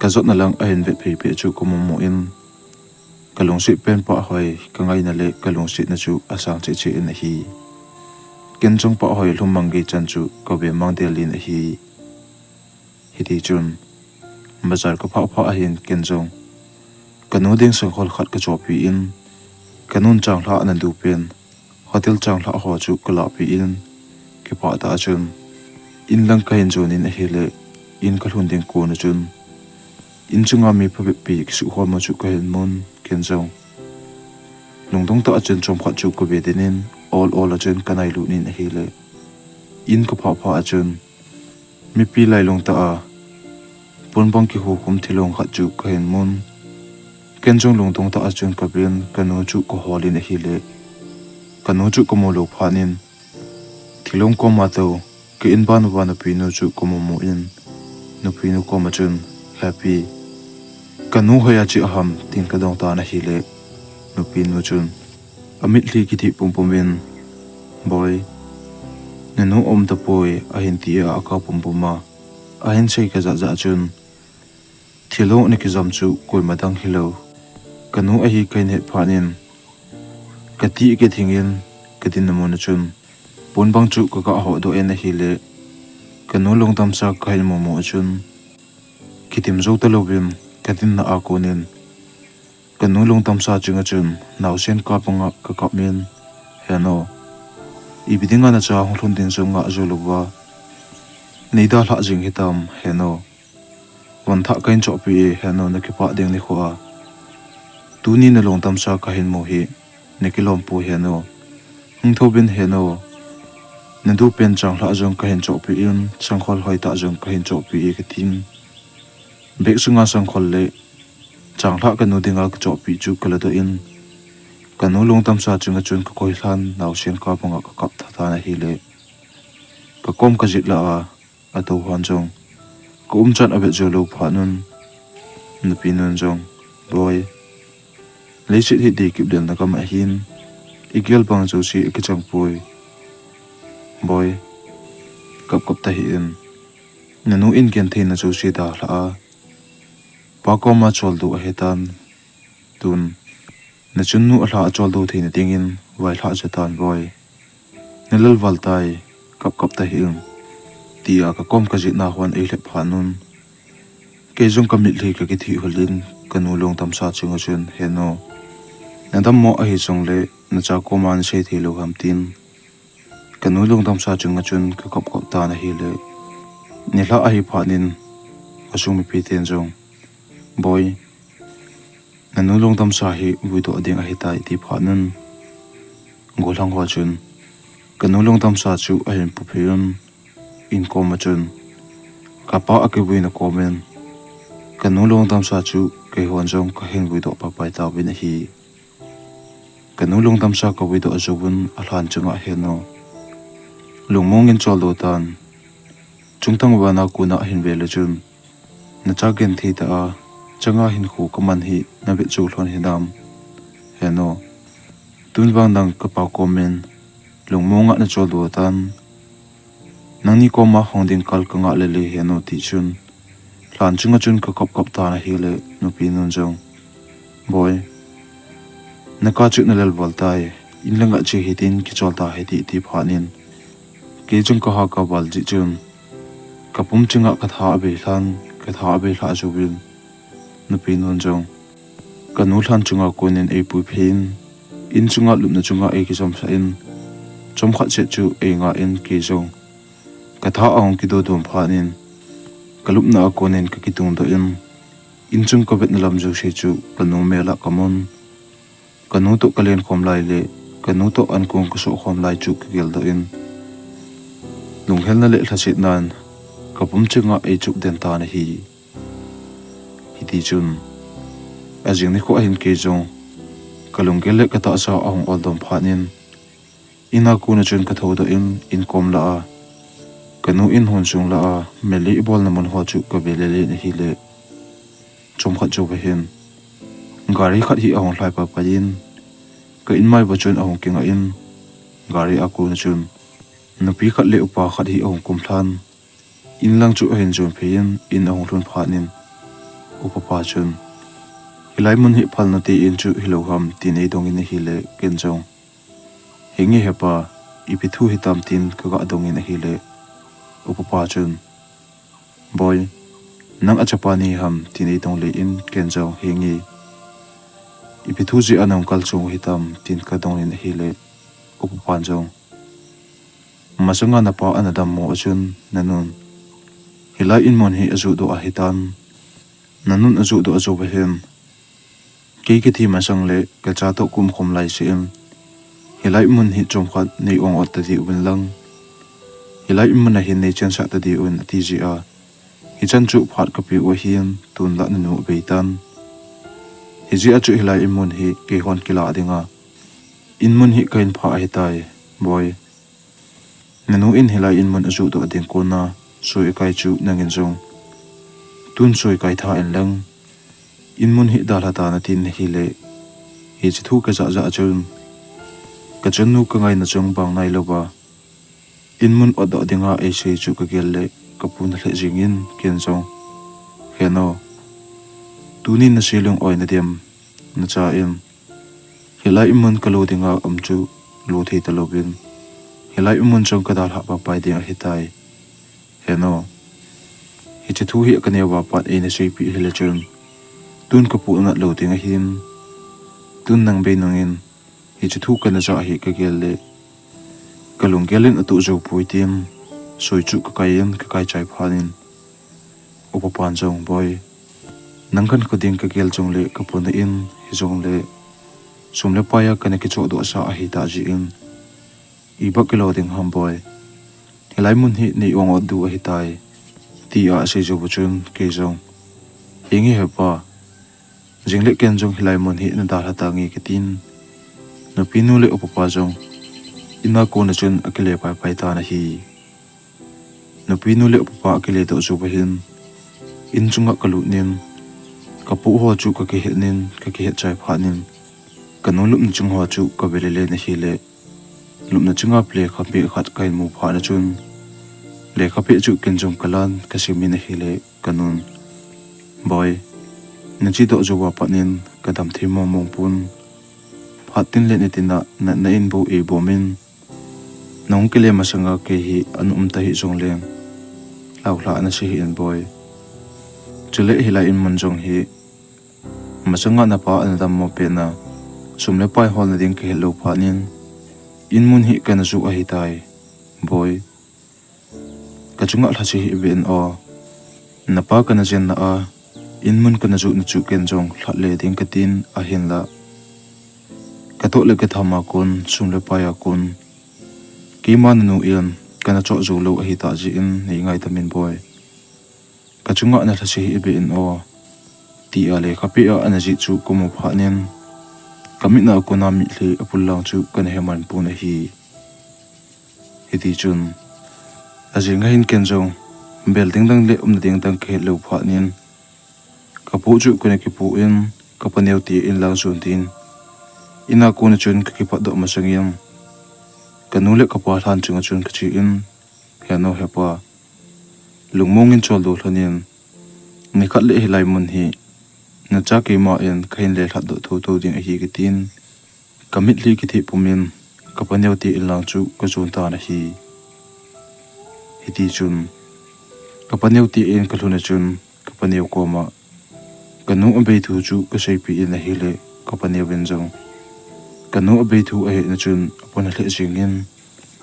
ka zot na lang a hin vet phei pe chu ko mo in kalong si pen pa hoi ka ngai na le kalong si na chu asang che che in hi ken jong pa hoi lum mangi chan chu ko be mang de lin hi ti chun bazar ko pha pha hin ken jong kanu ding sang hol khat ka chopi in kanun chang hla na du pen hotel chang hla ho chu kala pi in ki pa ta chun in lang ka hin jun in hi le in ka hlun ding ko na chun in chunga mi pha pi ki su ho ma chu ka hin mon ken jong lungdong ta chen chom khat chu ko be denin all a chen kanai lu nin hi le in ko pha pha a chun mi pi lai long ta a pon bang ki hu kum thilong khat chu ka hin mon ken jong lungdong ta a chen ka ben kanu chu ko holin hi le kanu chu ko mo lo phanin thilong ko ma to ke in ban wa na pi no chu ko mo in no pi no ko ma chun happy kanu hoya chi aham tin ka dong ta na hi le nupi nu chun amit li ki thi pumpumin boy nanu om ta poi a hin ti a ka pumpuma a hin sei ka za za chun thilo ni ki zam chu koi madang hilo kanu a hi kai ne phanin ka ti ke thingin ka tin na mon chun pon bang chu ka ho do en hi le kanu long tam sa kai mo mo chun kitim zo ta lovim ka tin na a konin kanu long tam sa chunga chun naw sen ka panga ka ka men heno ibidinga na cha hon din zo nga zo lowa neida hla jing hitam heno wan tha kain cho pi heno na ki pa ding ni khuwa tuni na long tam sa ka hin mo hi ne ki lom pu heno hung thobin heno na du pen chang hla jong ka hin cho pi in chang khol hoi ta jong ka hin cho pi e ka tin bek sunga sang khol le chang hla ka nu dinga ka cho pi chu kala do in kanu long tam sa chunga chun ka koi hlan naw sen ka panga ka kap tha ta na hi le ka kom ka jit la a to han jong ko chan abe jo lo pha nun na pi nun jong boy le chit hi de kip den na kam a hin igel bang jo si ka chang poi boy kap kap ta hi in nanu in gen the na jo si da hla pa ko ma chol du a hetan tun na chun nu hla chol du thein tingin wai hla chatan boy nilal waltai kap kap ta hi tia ka kom ka jit na hwan ei le phanun ke jong ka mit le ka ki thi holin kanu long tam sa chinga chun heno nadam mo a hi chong le na cha ko man se thi lo ham tin kanu long tam sa chinga chun ka kap kap ta na hi le ni hla a hi phanin asung mi pi ten jong boy nanu long tam sa hi wi to ding a hi tai ti phanun golang ho chun kanu long tam sa chu a hin pu phiun in ko ma chun ka pa a ke wi na komen kanu long tam sa chu ke hon jong ka hin wi do pa pai ta bin hi kanu long tam sa ka wi do azubun a hlan chunga heno lungmong in chol do tan chungtang wa na ku na hin ve le chun na cha gen thi ta a changa hin khu ka man hi na be chu hlon hinam heno tun wang nang ka pa komen lungmong a na chol do tan nangni ko ma hongding kal ka nga le le heno ti chun hlan chunga chun ka kop kop ta na hi le nu pi nun jong boy na ka chu na lel voltai in langa che hitin ki chol ta he ti phanin ke chung ka ha ka wal ji chun ka pum chunga ka tha be hlan ka tha be hla chu bin nu pi nun jong ka nu hlan chunga ko nen ei pu phin in chunga lup na chunga ei ki som sa in chom khat che chu ei nga in ki jong ka tha ong ki do dum phanin kalup na ko nen ka ki tung do in chung ko bet na lam jo she chu kanu mela kamon kanu to kalen khom lai le kanu to an kong ko so khom lai chu ki gel do in lung hel na le thla chit nan ka pum chinga ei chu den ta na hi ti chun ajing ni ko hin ke jong kalung gel le ka ta sa ong ol dom phanin ina ku na chun ka tho do in kom la a kanu in hon chung la a meli bol na mon ho chu ka bele le ni hi le chom khat chu hin gari khat hi ahong hlai pa pa in ka in mai ba chun ahong kinga in gari aku na chun nupi khat le upa khat hi ahong kum thlan in lang chu hen chun phein in ahong hlun phanin upa pa chun hilai mun hi phal na ti in chu hilo ham ti nei dong in hi le ken jong hingi hepa ipi thu hi tam tin ka ga dong in hi le upapa chun boy nang achapani ham tinei tong le in kenjaw hingi ipithu ji anong kal chung hitam tin ka dong in hi le upapa jong masanga na pa anadam mo chun nanun hilai in mon hi azu do a hitan nanun azu do azu ba hen ke thi masang le ka cha to kum khom lai sim hilai mun hi chom khat nei ong ot ta di win lang hilai mun na hin nei chen sa ta di un ti ji a hi chan chu phat ka pi wa hiam tun la nu beitan hi ji a chu hilai mun hi ke hon kila dinga in mun hi kain pha ai tai boy nanu in hilai in mun azu do ding ko na soi kai chu nangin jong tun soi kai tha en lang in mun hi dal hata na tin hi le hi chi thu ka za chun ka chun nu ka ngai na chung bang nai lo ba in mun odo dinga e se chu ka gel le ka pu na le jingin ken chong heno tunin na silung oi na dem na cha in helai imun ka lo dinga chu lo thei ta lo bin helai imun chong ka dal ha pa pai dinga hitai heno hi chi thu hi ka ne wa pat e na sei pi hele chun tun ka pu na lo dinga hin tun nang be nongin hi chi thu ka na cha hi ka gel le kalung gelin atu zo puitim soi chu ka kai chai phanin upapan jong boy nangkan ko ding ka gel jong le ka pun in hi jong le sumle paya ka ne ki cho do sa a hi ta ji in I ba kilo ding ham boy helai mun hi nei ong du a hi tai ti a se jo buchun ke jong hingi he pa jingle ken jong helai mun hi na da hata ngi ke tin no pinu le upapa jong ina ko na chun akile pai ta na hi no pinu le upapa akile to chu hin in chunga kalu nin kapu ho chu ka ke nin ka ke chai pha nin kanulum chung ho chu ka belele na hi le lumna chunga ple khape khat kai mu pha na chun le khape chu ken jong kalan ka simi na hi le kanun boy na chi to jo wa pa nin ka dam thi mo mong pun phatin le netina na in bo e bomin nong kele masanga ke hi anum ta hi jong leng lau la na si in boy chule hi la in man jong hi masanga na pa an dam mo pe na sumle pai hol na ding ke lo phanin in mun hi kana zu a hi tai boy ka chunga la chi hi ben o na pa kana jen na a in mun kana zu na chu ken jong thla le ding ka tin a hin la ka to le ka thama kon sumle pa ya kon ki man nu in kana cho zu lo a hi ta ji in nei ngai ta min boy ka chunga na la chi hi ben o ti a le khapi a ana ji chu ko mo phanin kamina ko na mi hle apul lang chu kan heman pu na hi hiti chun aje nga hin ken jong bel ding dang le ding dang ke lo pha nin ka pu chu ko ne ki pu in ka paneu ti in lang zun tin ina ko na chun ka ki pa do ma sangyam kanu le ka pa than chunga chun ka chi in heno hepa lungmong in chol do thlonin ni khat le hilai mun hi na cha ke ma en khain le thad do tho ding a hi ki tin kamit li ki thi pumin ka paneu ti in lang chu ka zun ta na hi hiti chun ka paneu ti in ka luna chun ka paneu ko ma kanu abe thu chu ka sei pi in a hi le ka paneu ben jong kanu abe thu a he na chun apon le jingin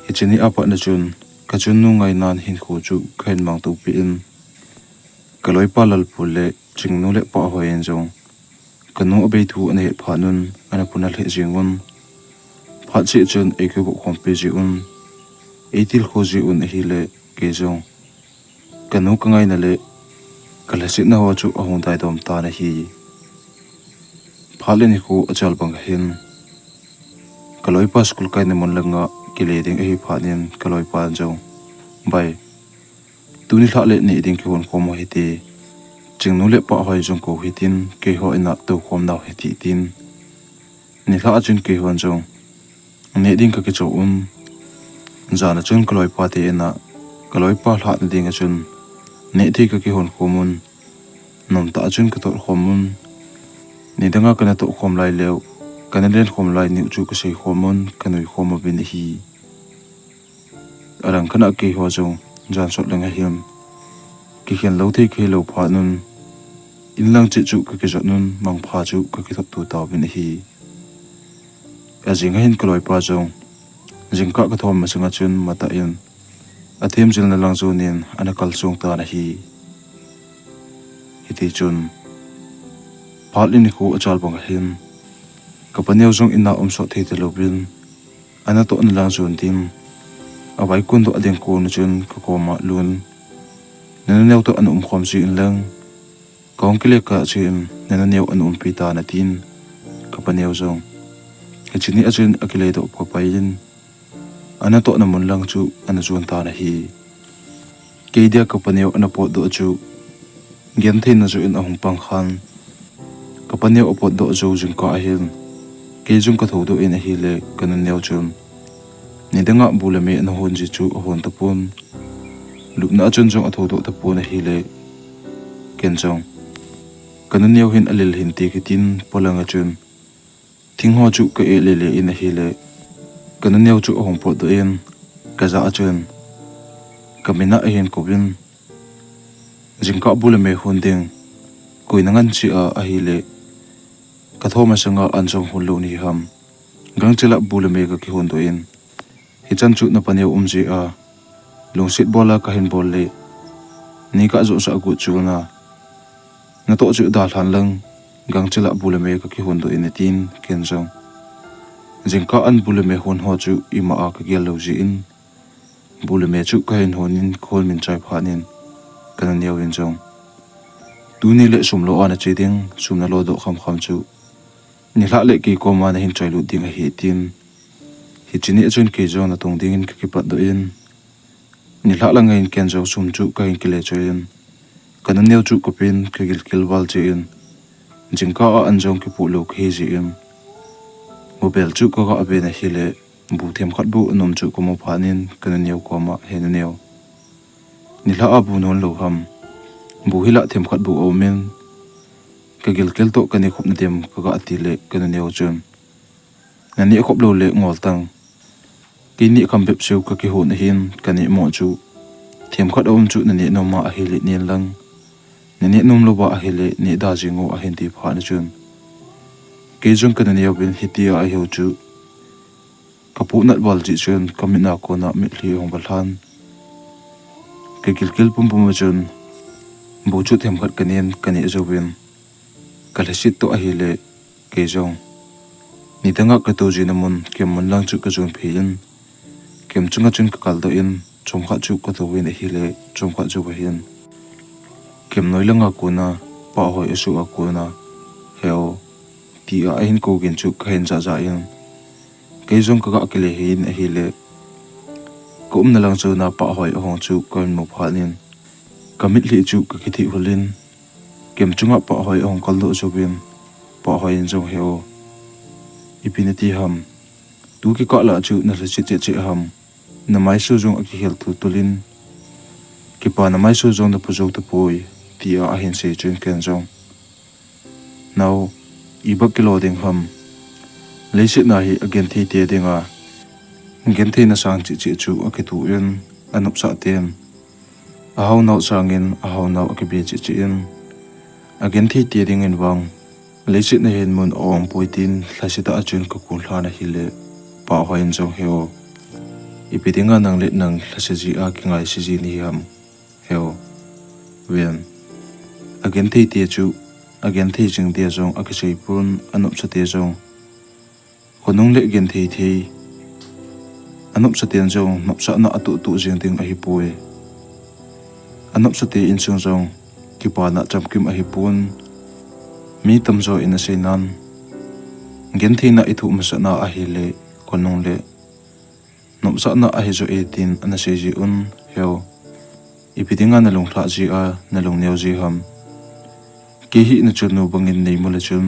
hi chini apa na chun ka chun nu ngai nan hin kho chu khain mang tu pi in kaloi pa lal pul le chingnu le pa ho en jong kanu abe thu ane pha nun ana punal he jingun pha chi chun e ko khom pe ji un etil kho ji un hi le ke jong kanu ka ngai na le kala si na ho chu ahung dai dom ta na hi phalen hi ko achal bang hin kaloi pa school kai ne mon langa kile ding hi phanin kaloi pa jong bai tuni thla le ni ding ki hon khom hi ti chingnu le pa hoi jong ko hitin ke ho ina to khom naw he ti tin ni thla chun ke hon jong ne ding ka ke cho jana chun kaloi pa te na kaloi pa thla ding a chun ne thi ka ki hon khomun nom ta chun ka to khomun ni danga kana to khom lai lew kana len khom lai ni chu ka sei khomun kanoi khom bin hi arang kana ke ho jong jan sot lenga hiam ki khian lo thei ke lo pha nun in lang chi chu ka ke jot nun mang pha chu ka ki thot tu taw bin hi a jinga hin kaloi pa jong jingka ka thom ma sanga chun mata in athem jil na lang zonin ana kal chung ta na hi hiti chun phalin ni ko achal bang hin ka paneu jong ina so thei te lo bin ana to na lang zon tim awai kun do adeng ko na chun ka ko ma lun nana neu to an khom ji in lang kong kile ka chin nana neu an pi ta na tin ka paneu jong he chini achun akile do pa pain ana to na mun lang chu ana zon ta na hi ke dia ka paneu ana po do chu gen thein na chu in ahung pang khan kapanya opot do zo jing ka ahin ke jung ka thodo in a hile kanun neo chun ni danga bulame an hon ji chu hon tapun lupna chun jong athodo tapun a hile ken jong kanun neo hin alil hin ti kitin polanga chun thingho chu ka e le le in a hile kanun neo chu hong pot do in kaza achun kamina ahin kovin jingka bulame honding koinangan chi a hile kathoma sanga anjong hunlo ni ham gangchela bulame ka ki hondo in hichan chu na paneu umji a lungsit bola ka hin bol le ni ka zo sa gu chu na to chu da hlan lang gangchela bulame ka ki hondo in tin kenjong jingka an bulame hon ho chu ima a ka gel lo ji in bulame chu ka hin honin khol min chai phanin kanan yau in jong tu ni le sumlo ana cheding sumna lo do kham kham chu ni hla le ki ko ma na hin chai lu ding a hi tin hi chini chun ke jo na tong ding in ki pat do in ni hla la ngain ken jo sum chu ka in ki le choin kanan yau chu ko pin ka gil kil wal che in jingka a an jong ki pu lo khi ji in mobile chu ko ga abe na hi le bu them khat bu nom chu ko mo phanin kanan yau ko ma hen neo ni hla abu non lo ham bu hila them khat bu omen ka gil kel to kani khop na dem ka ga ati le kana neo chun nani khop lo le ngol tang ki ni kham bep seu ka ki ho na hin kani mo chu them khat om chu nani no ma a hi le nin lang nani num lo ba a hi le ni da jingo a hin ti pha na chun ke jung kana neo bin hitia a hiu chu kapu nat bal ji chun kamina ko na mi hli hong bal han ke gil kel pum pum chun bu chu them khat kanin kani zobin kalhasit to ahile ke jong ni tanga ka to jinamun kem mun lang chu ka jong philin kem chunga chun ka kal do in chomkha chu ka to win ahile chomkha chu ba hin kem noilanga kuna pa hoi asu akuna heo ti a hin ko gen chu ka hin za za in ke jong ka ga kele hin ahile ko na lang chu na pa hoi hong chu kan mo phanin kamit li chu ka kithi hulin kem chunga pa hoi ong kal do chobin pa hoi in jong heo ipinati ham tu ki ka la chu na che che che ham na mai su jong aki hel tu tulin ki pa na mai su jong da pujok ta poi ti a hin se chun ken jong now ibak ki loading ham leisit na hi again thi te dinga gen the na sang chi chi chu aki tu in anup sa tem ahau nau sangin ahau nau aki bi chi chi in again thi te ding in wang leisit na hen mun ong poitin thlasita achun ka kun hlana hile pa hoin jong heo ipidinga nang let nang thlasaji a kingai siji ni ham heo wen again thi te chu again thi jing te jong akisei pun anup sa te jong konung le gen thi thi anup sa ten jong nop sa na atu tu jing ding a hi poi anup sa te in chung jong ki pa na cham kim a hi pun mi tam zo in a seinan gen thi na ithu ma sa na a hi le konung le nop sa na a hi zo 18 ana se ji un heo ipidinga na lung thla ji a na lung neu ji ham ki hi na chunu bangin nei mo le chun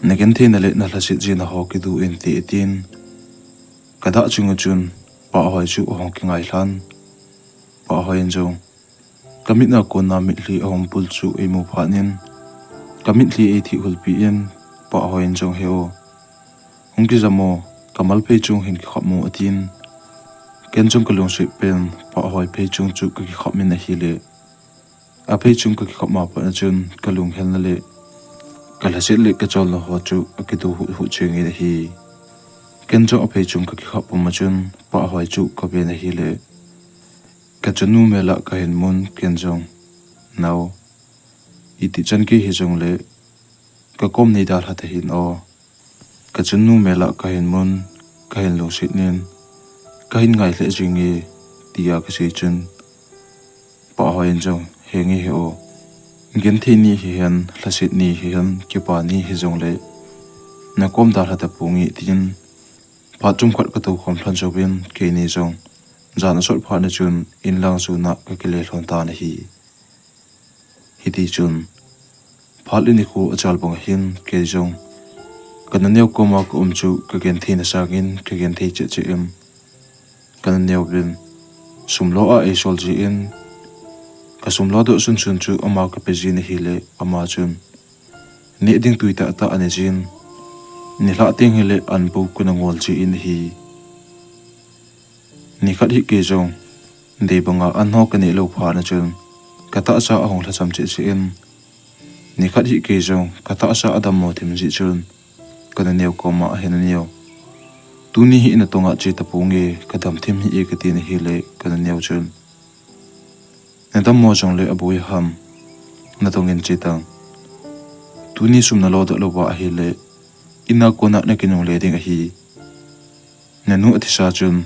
na gen thi na le na hlasit ji na ho ki du in ti tin kada chung chun pa hoi chu hong ki ngai hlan pa hoi en jong kamit na ko na mit li hong pul chu e mu phanin kamit li e thi hul pi en pa hoi en jong heo hong ki zamo kamal pe chung hin ki khamu atin ken chung ka long se pen pa hoi pe chung chu ka ki khamin na hi le a pe chung ka ki khama pa na chun ka lung hel na le kala se le ka chol na ho chu aki tu hu cheng e hi ken chung a pe chung ka ki khapu ma chun pa hoi chu ka be na hi le ka chunu me la ka hin mun ken jong now iti chan ki hi jong le ka kom ni dal ha ta hin o ka chunu me la ka hin mun ka hin lo sit nin ka hin ngai le jing e tia ka se chun pa hoi jong hengi he o gen thi ni hi han hlasit ni hi han ki pa ni hi jong le na kom dal ha ta pungi tin pa chung khat ka to khom thlan jobin ke ni jong zana sot pha na chun in lang su na ka kile hlon ta na hi ti chun phalini khu achal bang hin ke jong kananeu koma ko umchu ka gen thina sagin ka gen thei che che em kananeu bin sumlo a e sol ji in ka sumlo do sun sun chu ama ka pe ji ni hile ama chun ni ding tuita ta ane jin ni la ting hile an bu kunangol chi in hi ni khat hi ke jong de banga an ho ka ni lo pha na chun kata sa ahong la cham che che in ni khat hi ke jong kata sa adam mo thim ji chun kana neu koma hen neu tuni hi na tonga chi tapunge kadam thim hi e ka tin hi le kana neu chun nadam mo jong le abui ham na tongin chi tang tuni sumna lo da lo ba hi le ina kona na kinong le ding hi nanu athisa chun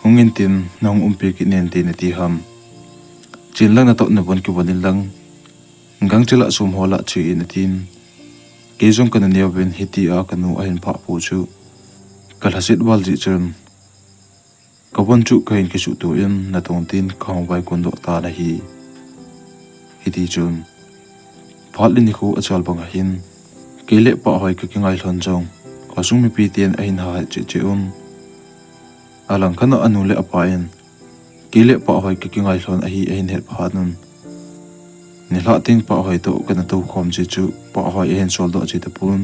hungin tin nong umpi ki nen te na ti ham chin lang na to na bon ki bonin lang ngang chila sum hola chi in tin ke jong kana neu ben hiti a kanu a hin pha pu chu kalhasit wal ji chun kabon chu kain ke chu tu in na tong tin khang bai kon do ta na hi hiti chun phalin ni khu achal bang hin kele pa hoi ka kingai hlon jong kasung mi pi ten a hin ha che che alang kana anu le apa in kele pa hoi ka kingai hlon a hi a hin het pha nun ni la ting pa hoi to kana to khom chi chu pa hoi hen sol do chi ta pun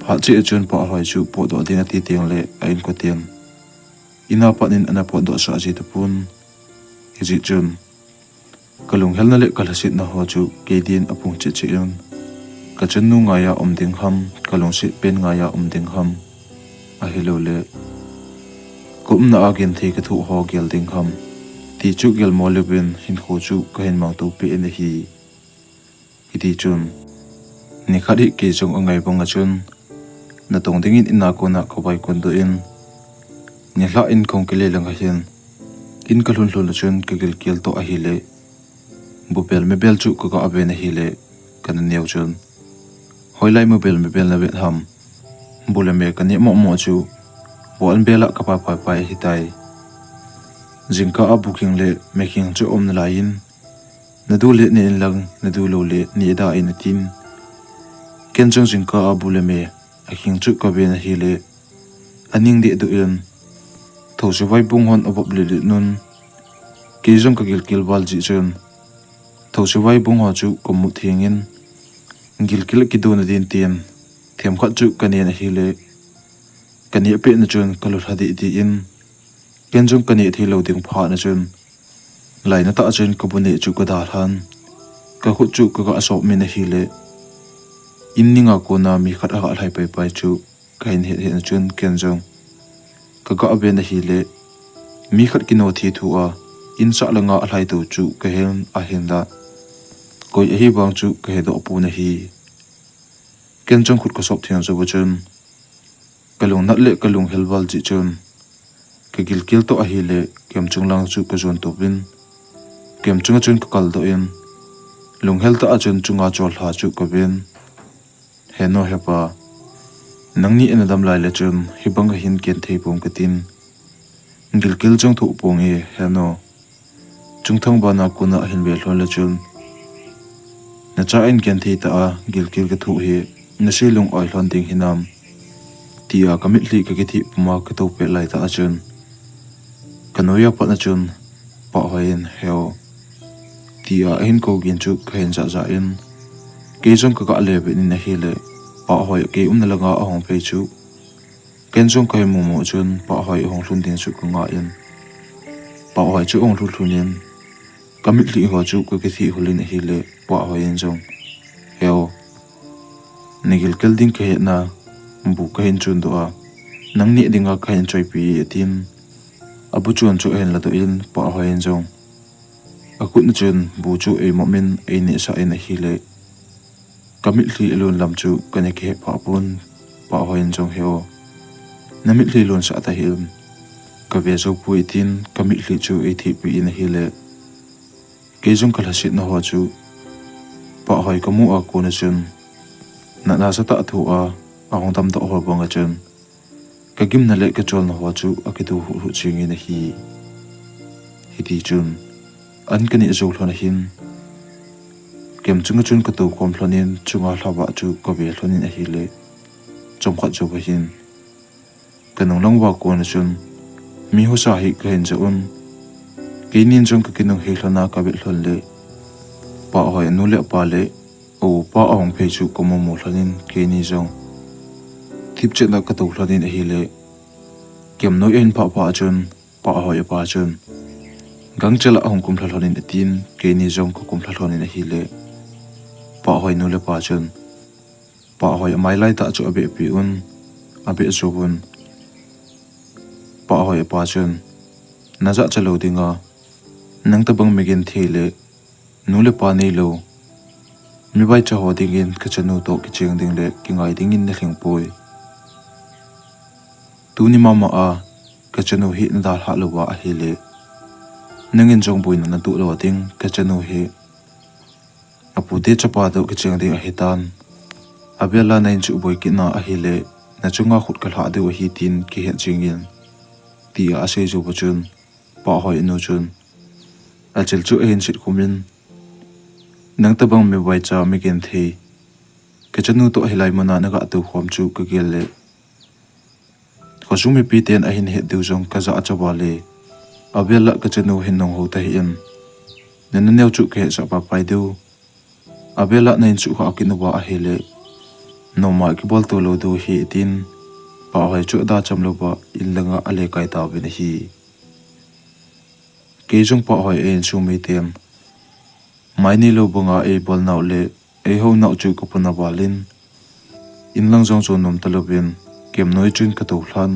pha chi chun pa hoi chu po do ding ati tiang le ain ko tiang ina pa nin ana po do sa chi ta pun hi chun kalung helna le kalhasit na ho chu ke din apung che che yon ka chen nu nga ya om ding ham kalung sit pen nga ya om ding ham a hello le kum na agin thei ka thu ho gel ding ham ti chu gel molubin hin kho chu ka hin mang to pe en hi ti chun ni khari ke jong angai bang chun na tong ding in ina ko na khobai kon do in ni hla in khong ke le lang hian in ka hlun hlun chun ka gel kel to a hi le bupel me bel chu ka abe na hi le kan neu chun hoilai mo bel me bel na bet ham bule me kan ni mo mo chu bon bela ka pa pa pa hi tai jingka a booking le making chu om na lain na du le ni lang na du lo le ni da in tin ken jong jingka a bule me a king chu ka be na hi le aning de du in tho se vai bung hon obop le nun ke jong ka gil kil wal ji chun tho se vai bung ho chu ko mu thingin gil kil ki do na din tian them khat chu ka ne na hi le kani pe na chun kalur hadi ti in ken jong kani thi lo ding pha na chun laina ta chun ko bune chu ko dar han ka khu chu ka aso me na hi le in ninga ko na mi khat a lai pai pai chu kain he he na chun ken jong ka ga abe na hi le mi khat ki no thi thu a in sa langa a lai tu chu ka hen a hen da koi hi bang chu ka he do pu na hi ken jong khut ko sop thian zo chun kalung nat le kalung helwal ji chun ka gil kil to a hi le kem chung lang chu ka zon to bin kem chung chun ka kal do in lung hel ta a chun chunga chol ha chu ka bin he no he pa nang ni en adam lai le chun hi bang hin ken thei pom ka tin gil kil chung thu pong e he no chung thang ba na ku na hin be hlon le chun na cha en ken thei ta a gil kil ka thu hi na se lung oi hlon ding hinam tia kamit li ka kithi puma ka to pe lai ta achun kanoya pa na chun pa hoin heo tia hin ko gin chu khain za za in ke jong ka le be ni na hi le pa hoi ke na langa a hong pe chu ken jong kai mu mo chun pa hoi hong hlun din chu ka nga in pa hoi chu ong hlun hlun kamit li ho chu ka kithi hulin hi le pa hoi in jong heo nigil kel ding ke na bu ka hin chun do a nang ni dinga ka hin choi pi tin abu chun chu hen la do in pa hoi in jong akut na chun bu chu e momin e ni sa en hi le kamit li alon lam chu kane ke pa pun pa hoi in jong heo namit li lon sa ta hin ka ve zo pu tin kamit li chu e thi pi in hi le ke jong kala sit na ho chu pa hoi ka mu a ko na chun na sa ta thu a ahong tam to ho bang a chun ka gim na le ka chol na ho chu a ki tu hu ching in hi ti chun an kani zo hlona hin kem chunga chun ka to khom thlonin chunga hlawa chu ka be thlonin a hi le chomkha chu ba hin kanung longwa ko na chun mi ho sa hi ka hin cha ke nin jong ka kinung hi thlona ka be thlon le pa hoi nu le pa le o pa ong phe chu ko mo thlonin ke ni jong thip che na ka to thlonin a hi le kem no en pa pa chun pa hoi pa chun gang chala hong kum thlonin atin ke ni jong ko kum thlonin a hi le pa hoi nu le pa chun pa hoi mai lai ta chu abe pi abe chu pa hoi pa chun na za chalo dinga nang ta bang megin thele nu le pa nei lo mi bai cha ho dingin ka chanu to ki cheng ding le ki ngai ding in na thleng poi tu ni mama a ka chanu hi na dal ha lo wa a hi le nangin jong boin na tu lo ding ka chanu hi apu de chapa do ki cheng ding a hi tan abela nain chu boi ki na a hi le na chunga khut ka hla de wa hi tin ki he chingin ti a se ju bu chun pa hoi nu chun a chil chu ein sit khumin nang ta bang me wai cha me gen the ke chanu to hilai mana na ga tu khom chu ka gel le khosumi pi ten a hin he du jong ka za cha ba le abela ka chanu hin nong ho ta hi en nen neu chu ke sa pa pai du abela nain chu kha ki nu ba a hele no ma ki bol to lo du hi tin pa hoi chu da cham lo ba in langa ale kai ta be na hi ke jong pa hoi en chu mi tem mai ni lo bunga e bol nau le e ho nau chu ko puna balin in lang jong chu nom ta lo bin kem noi chun ka to hlan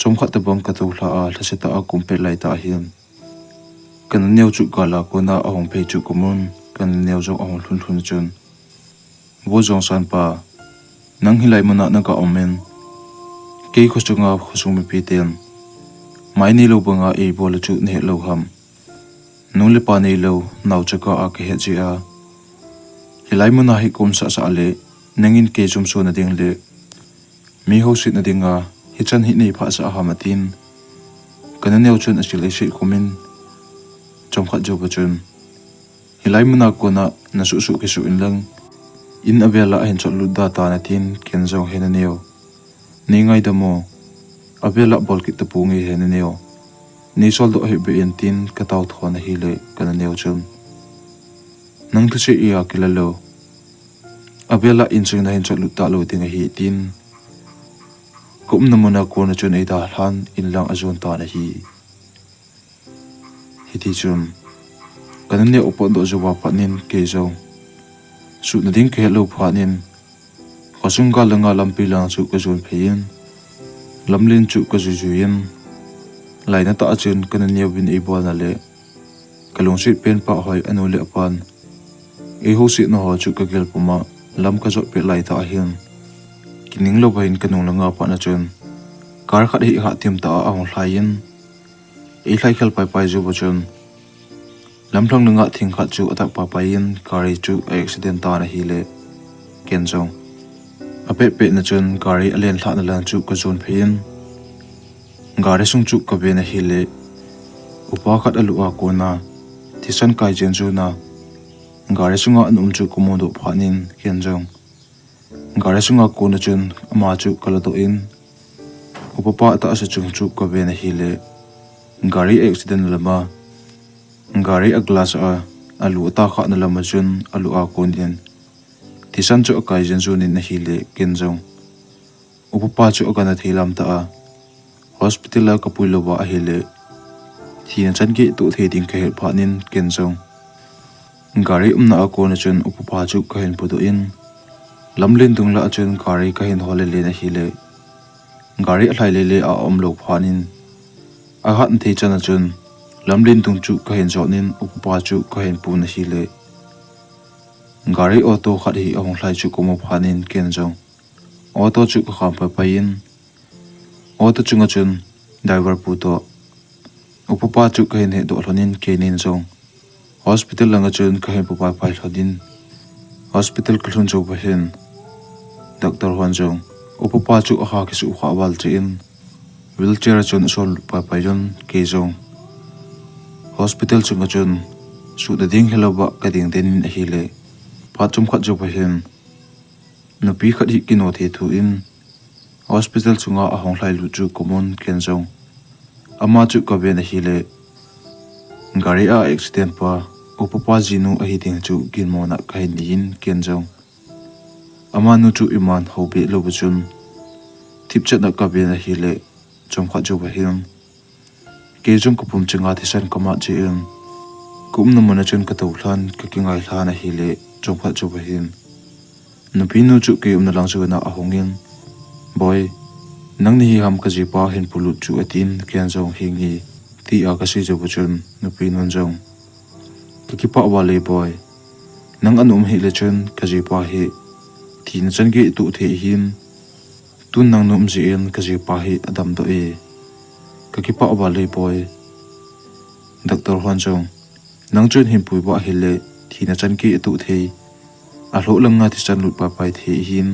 chom kha ta bang ka to hla a thase ta a kum pe lai ta hian kan neu chu ka la ko na ahong pe chu kumun kan neu jong ahong thun thun chun bo jong san pa nang hilai mana na ka omen ke khu chunga khusumi pi ten mai ni lo banga e bol chu ne lo ham nu le pa nei lo nau chaka a ke he chi a hilai mana hi kum sa sa le nangin ke chum so na ding le mi ho sit na dinga hi chan hi nei pha sa ha matin kan neu chun a sil shi khumin chom kha jo ba chun hilai mana ko na su su ke su in lang in abela hin chot lu da ta na tin ken jong he na neo ni ngai da mo abela bol ki ta pu ngi he na neo ni sol do he be en tin ka taw thon hi le kan neo chun nang tu che ia ki la lo abela in chung na hin chot lu ta lo ding hi tin kum na mona ko na chun ei da hlan in lang azon ta na hi ti chun kan ne opo do zo wa panin ke zo su na ding ke lo phanin khosung ka langa lampi lang chu ka zon phein lamlin chu ka zu zuin laina ta achun kan ne bin e bol na le kalong sit pen pa hoi anu le pan e ho sit no ho chu ka gel puma lam ka zo pe lai ta hian kining lo bain kanung langa pa na chun kar khat hi ha tim ta a hong hlain e hlai khel pai pai zu bo chun lam thong nga thing khat chu atak pa pain kari chu accident ta na hi le ken jong ape pe na chun kari alen thla na lan chu ka zon phein gare sung chu ka be na hi le upa khat alu a ko na thisan kai jen chu na gare sunga an chu komodo phanin ken jong gare sunga ko na chun ama chu kala to in upapa ta asa chung chu ka be na hi le gari accident lama gari a glass a alu ta kha na lama chun alu a kondin thisan chu kai jen chu ni na hi le ken jong upapa chu kana thilam ta a hospital la kapuilo wa a hi le thian chan ge tu the ding ka he phanin ken jong gari umna a ko na chun upapa chu ka hen pudo in lamlin dung la chun gari ka hen hole le na hi le gari a hlai le a om lo phanin a han the chana chun lamlin dung chu ka hen jonin upapa chu ka hen pu na hi le gari auto khat hi ong hlai chu ko mo phanin ken jong auto chu ka kham pa pain auto chunga chun driver pu to upapa chu ka hen he do hlonin kenin jong hospital langa chun ka hen pu pa pai hlonin hospital klun jo ba hen doctor hwan jong upapa chu a ha ki su kha wal che in wheelchair chun sol pa jon ke jong hospital chunga chun su da ding helaba ka ding den hi le pa chum khat jo pahin no pi khat hi kino the thu in hospital chunga a hong hlai lu chu common ken jong ama chu ka ben hi le gari a accident pa upapa jinu a hi ding chu kin mona kai nin ken jong ama nu chu iman hobe lo bu chun tip chat na ka ben hi le chum khat jo pahin ke jong ko pum chinga thisan kama chi in kum na mona chun ka to hlan ka kingai hlan a hi le chum khat jo pahin nu pi nu chu ke na lang chu na a hongin boy nang ni ham ka ji pa hin pulu chu atin kian jong hingi ti a ka si jo bu chun nu pi nun jong ki pa wa le boy nang anum hi le chun ka ji pa hi ti na chan ge tu the hin tun nang num ji en ka ji pa hi adam do e ki pa wa le boy doctor hwan jong nang chun him pui ba hi le ti na chan ge tu the a lo lang nga ti chan lut pa pai the hin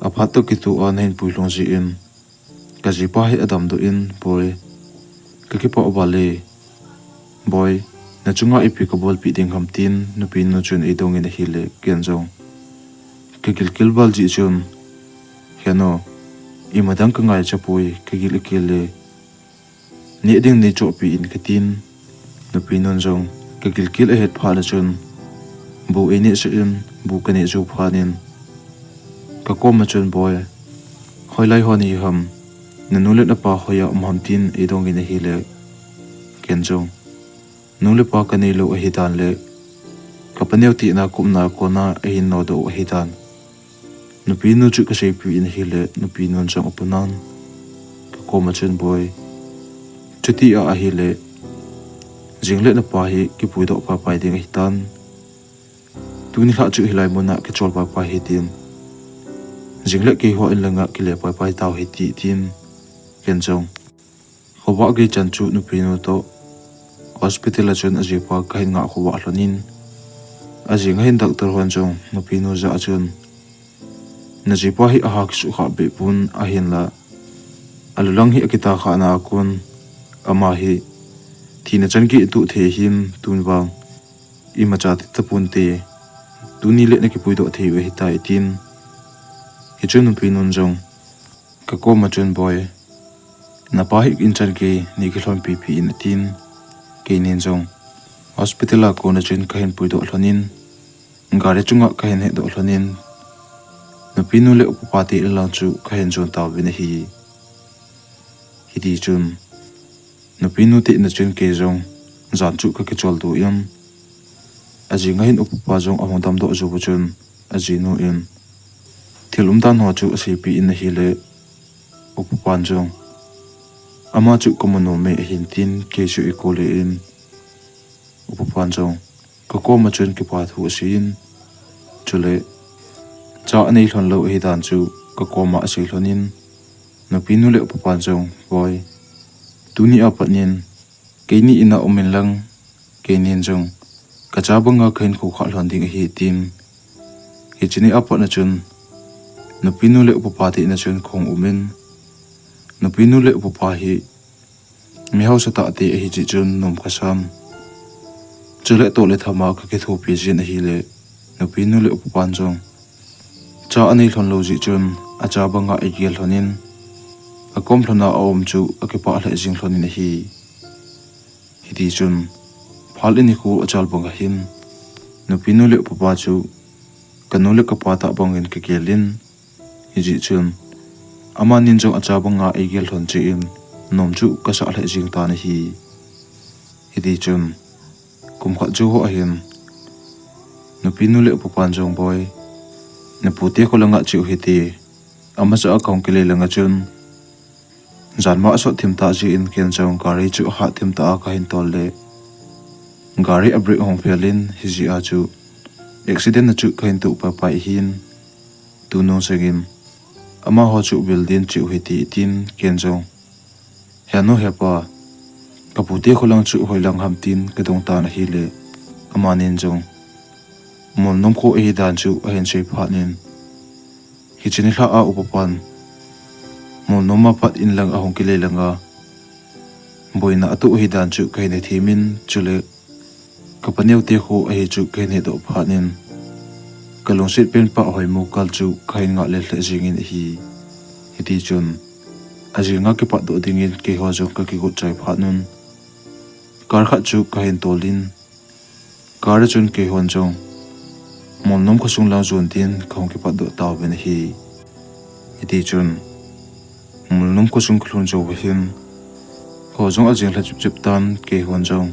a phat to ki tu on hen pui long ji in ka ji pa hi adam do in boy ki pa wa le boy na chunga ipi ka bol pi ding ham tin nu pin nu chun e dong in hi le ken jong kil bal ji chun heno i madang ka ngai chapui kil le ni ding ni cho pi in katin nu pin nun jong kil a het pha la chun bu e ni se in bu ka ni ju pha nin ka ko ma chun boy khoi lai ho ni ham na nu le na pa khoya ham tin e dong in hi le ken jong nu le pa ka nei lo a hi dan le ka paneu ti na kum na ko na e hin no do a hi dan nu pi nu chu ka sei pi in hi le nu pi nun jong upunan ka ko ma chun boy chuti a hi le jingle na pa hi ki pui do pa pai ding hi tan tu ni kha chu hilai mona ki chol pa pa hi tin jingle ki ho in langa ki le pa pai taw hi ti tin ken jong khowa ge chan chu nu pi nu to hospital a chun aji pa ka hin nga khowa hlonin aji nga hin doctor hwan jong nu pi nu za chun na ji pa hi a hak su kha be pun a hin la alulang hi akita kha na kun ama hi thina chan ki tu the hin tun wang i ma cha ti tapun te tu ni le na ki pui do the we hi tai tin hi chun pi nun jong ka ko ma chun boy na pa hi in chan ki ni ki hlon pi pi in tin ke nin jong hospital a ko na chun ka hin pui do hlonin ngare chunga ka hin he do hlonin na pi nu le upati la chu ka hin jon taw we na hi di chun na pi nu te na chun ke jong zan chu ka ke chol du yam aji nga hin upa jong ahong dam do ju bu chun aji nu in thilum dan ho chu asi pi in hi le upan jong ama chu komono me hin tin ke chu i ko le in upan jong ka ko ma chun ki pa thu sin chule cha nei hlon lo hi dan chu ka ko ma asi hlonin na pi nu le upan jong boy tuni apanin ke ni ina omen lang ke nin jong ka cha banga khain khu kha hlon ding hi tim hi chini apa na chun na pi nu le upa ti na chun khong umen na pi nu le upa hi mi hau sa ta te hi chi chun nom ka sam chule to le thama ka ke thu pi jin hi le na pi nu le upa jong cha anei hlon lo ji chun a cha banga ai gel hlonin a kom thlona om chu a ke pa hle jing hlonin hi di chun phal ini khu achal banga hin nu pi nu le papa chu kanu le ka pa ta bangin ke kelin hi ji chun ama nin jong acha banga ai gel hlon chi in nom chu ka sa hle jing ta na hi di chun kum kha chu ho a hin nu pi nu le papa jong boy na pu te ko langa chu hi ti ama sa akong ke le langa chun zanma so thim ta ji in ken jong gari chu ha thim ta ka hin tol le gari a break hong felin hi ji a chu accident na chu ka hin tu pa pa hin tu no segin ama ho chu building chu hi ti tin ken jong he no he pa ka pu te kholang chu hoilang ham tin ka dong ta na hi le ama nin jong mon nom ko e dan chu a hen sei pha nin hi chini hla a upapan mon noma pat in lang ahong ki le langa boina atu hi dan chu kai ne thimin chule kapaneu te kho ai chu ke ne do phanin kalong sit pen pa hoi mu kal chu khain nga le hle jingin hi hiti chun aji nga ke pa do dingin ke ho jo ka ki go chai phanun kar kha chu kahin tolin kar chun ke hon jong mol nom ko sung la zon tin khong ke pa do taw ben hi hiti chun mol nom ko sung khlun jo hin ho jong ajing la chup chup tan ke hon jong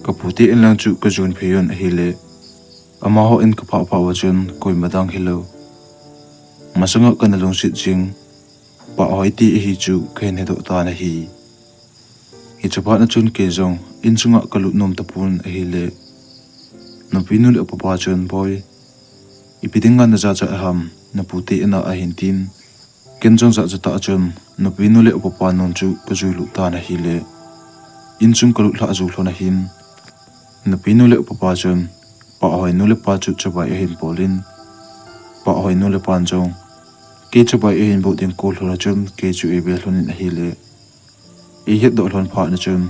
kaputi in lang chu ka jun phiyon hi le ama ho in ka pha wa chun koi madang hilo masanga kan long sit jing pa hoi ti hi chu khen he do ta na hi hi chapa na chun ke jong in chunga kalu nom tapun hi le no pinul upapa chun boy ipidinga na za cha ham na puti ina a hintin ken jong za ta chun no pinul upapa non chu ka ju lu ta na hi le in chung kalu la ju hlona hin na pinul upapa chun pa hoi nule pa chu chabai hin polin pa hoi nule pan jong ke chabai hin bo din ko hlona chun ke chu e bel hlonin hi le e het do hlon pha na chun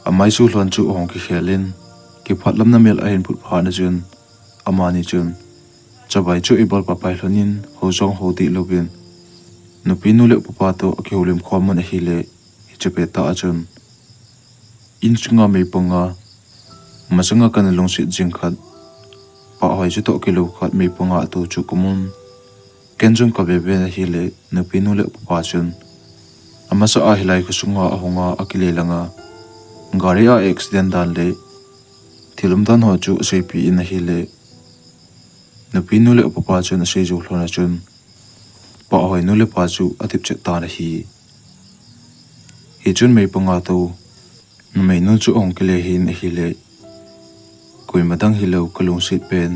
amai su hlon chu hong ki khelin ki phatlam na mel a hin phut pha na chun amani chun chabai chu e bol pa pai hlonin ho jong ho ti lobin no pinule papa to akeulim khomon hi le hi chepe ta chun in chunga me panga masanga kan long sit jing khat pa hoi chu to kilo khat me panga to chu kumun kenjung ka be be hi le no pinule papa chun amasa a hilai khu sunga ahonga akile langa gari a accident dan le thilum dan ho chu sepi in hi le no pinule papa chun se ju hlona chun pa hoi nule pa chu atip che ta na hi chun me panga to no me no chu ong kile hin hi le koi madang hilo kalung sit pen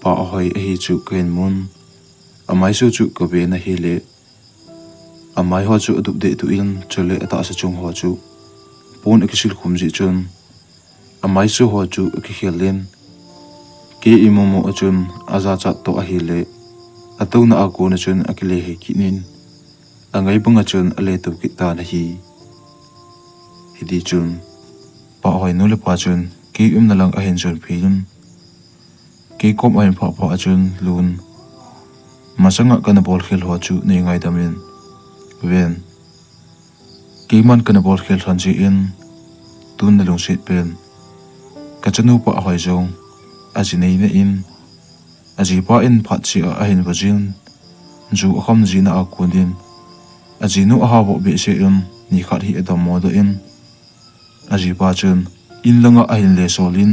pa hoi hi chu ken mun amai su chu ko be na hi le amai ho chu adup de tu in chole ata sa chung ho chu pon akisil khum ji chun amai su ho chu ki khelin ke imomo achun aza cha to a hi le atuna a ko na chun akile he kinin angai bunga chun ale to ki ta na hi hidi chun pa hoi nule pa chun ki na lang a hen chun philun ke kom a hen pha pha chun lun masanga kana bol khel ho chu nei ngai damin ven ki man kana bol khel than ji in tun na long sit pen ka chanu pa hoi jong aji nei na in aji pa in phat chi a hen vajin ju kham ji na a kundin aji nu a ha bo be se in ni khat hi adam mo do in aji pa chun in langa a hin le solin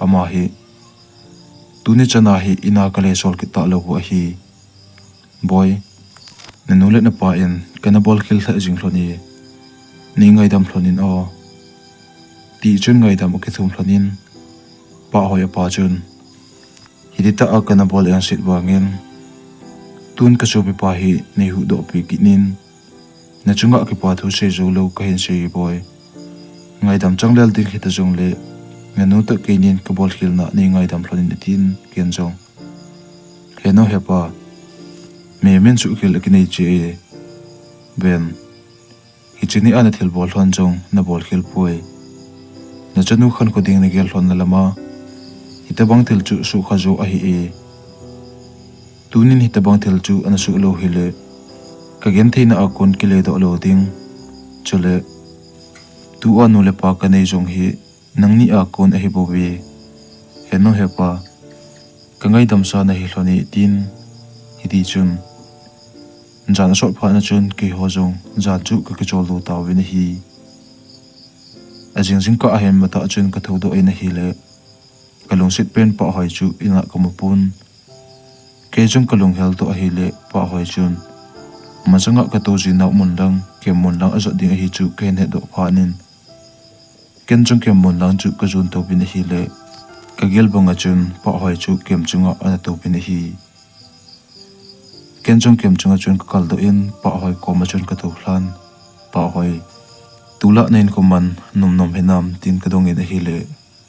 ama hi tuni chana hi ina ka le sol ki ta lo hi boy nanule na pa in kana bol khil tha jing hloni ni ngai dam hlonin o ti chun ngai dam ki thum hlonin pa hoi pa chun hidita a kana bol yang sit wangin tun ka chobi pa hi nei hu do pi kinin na chunga ki pa thu se zo lo ka hin se boy ngai dam changlel ding hita jong le nganu ta keinin ka bol khil na ni ngai dam hlonin tin ken jong heno hepa me men chu khil akinei che ben hichini ana thil bol hlon jong na bol khil poi na chanu khan ko ding na gel hlon na lama hitabang thil chu su kha zo a hi e tunin hitabang thil chu ana su lo hile ka gen theina a kon kile do lo ding chule tu anu le pa ka nei jong hi nangni a kon a hi bo we heno hepa kangai dam sa na hi hloni tin hidi chun jan shot pha na chun ki ho jong jan chu ka ki chol do ta we na hi ajing jing ka a hem mata chun ka tho do ai na hi le kalung sit pen pa hoi chu ina kamupun ke jong kalung hel to a hi le pa hoi chun masanga ka to ji na mun lang ke mun lang azo ding a hi chu ken he do pha nin ken jong ke mun lang chu ka jun to bin hi le ka gel bonga chun pa hoi chu kem chunga ana to bin hi ken jong kem chunga chun ka kal do in pa hoi ko ma chun ka to hlan pa hoi tula nen ko man nom nom henam tin ka dong in hi le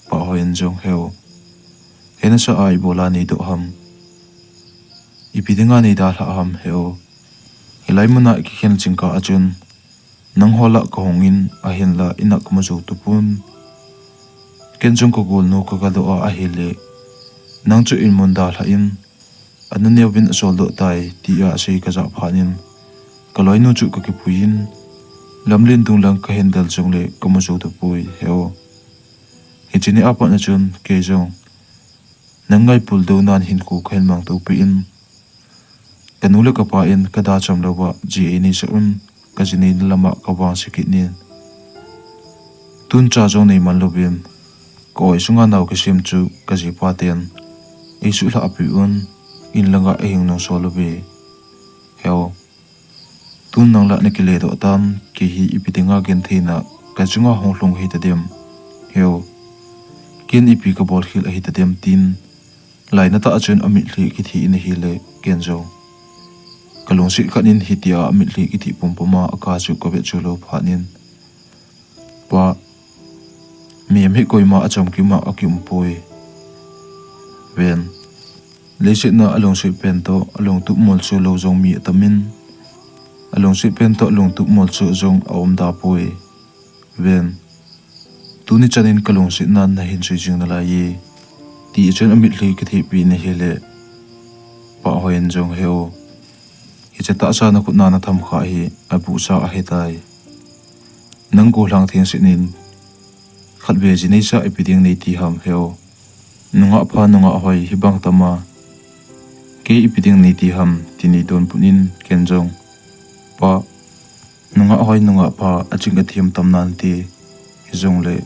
pa hoi en jong heo hena sa ai bola ni do ham ipidinga ni da hla ham heo hilai muna ki khen chingka achun nang hola ko hongin a hen la ina kuma zo tupun ken jong ko gol no ka do a hele nang chu in mun da la in anu ne bin sol do tai ti a sei ka za phanin kaloi nu chu ka ki puin lamlin tung lang ka hendal jong le komo zo to pui heo hichini apa na chun ke jong nangai pul do nan hin ku khen mang to pi in kanule ka pa in ka da cham lo wa ji ni sa un ka jini lama ka wa sikit ni tun cha jong nei man lo bin ko isunga naw ki sim chu ka ji pa ten isu la api un in langa ehing no solo be heo tun nang la ne ki le do tam ki hi ipitinga gen theina ka chunga hong hlong hi ta dem heo ken ipi ka bol khil a hi ta dem tin laina ta achun amit hli ki thi in hi le ken jo kalong si khanin hitia amit hli ki thi pumpoma aka chu ko be chu lo phanin pa mi koima acham ki ma akim poi ven lesit na along si pento along tu mol chu lo jong mi tamin along si pento along tu mol chu jong awm da poi ven tuni chanin kalong si nan na hin chui jing na la yi ti chen amit hli ki thi pi ne hele pa hoin jong heo hi chata sa na khut na na tham kha hi abu sa a hetai nang ko hlang thing sinin khat ve ji nei sa epiding nei ti ham heo nunga pha nunga hoi hi bang tama ke epiding nei ti ham tini don punin ken jong pa nunga hoi nunga pha aching athiam tam nan ti hi jong le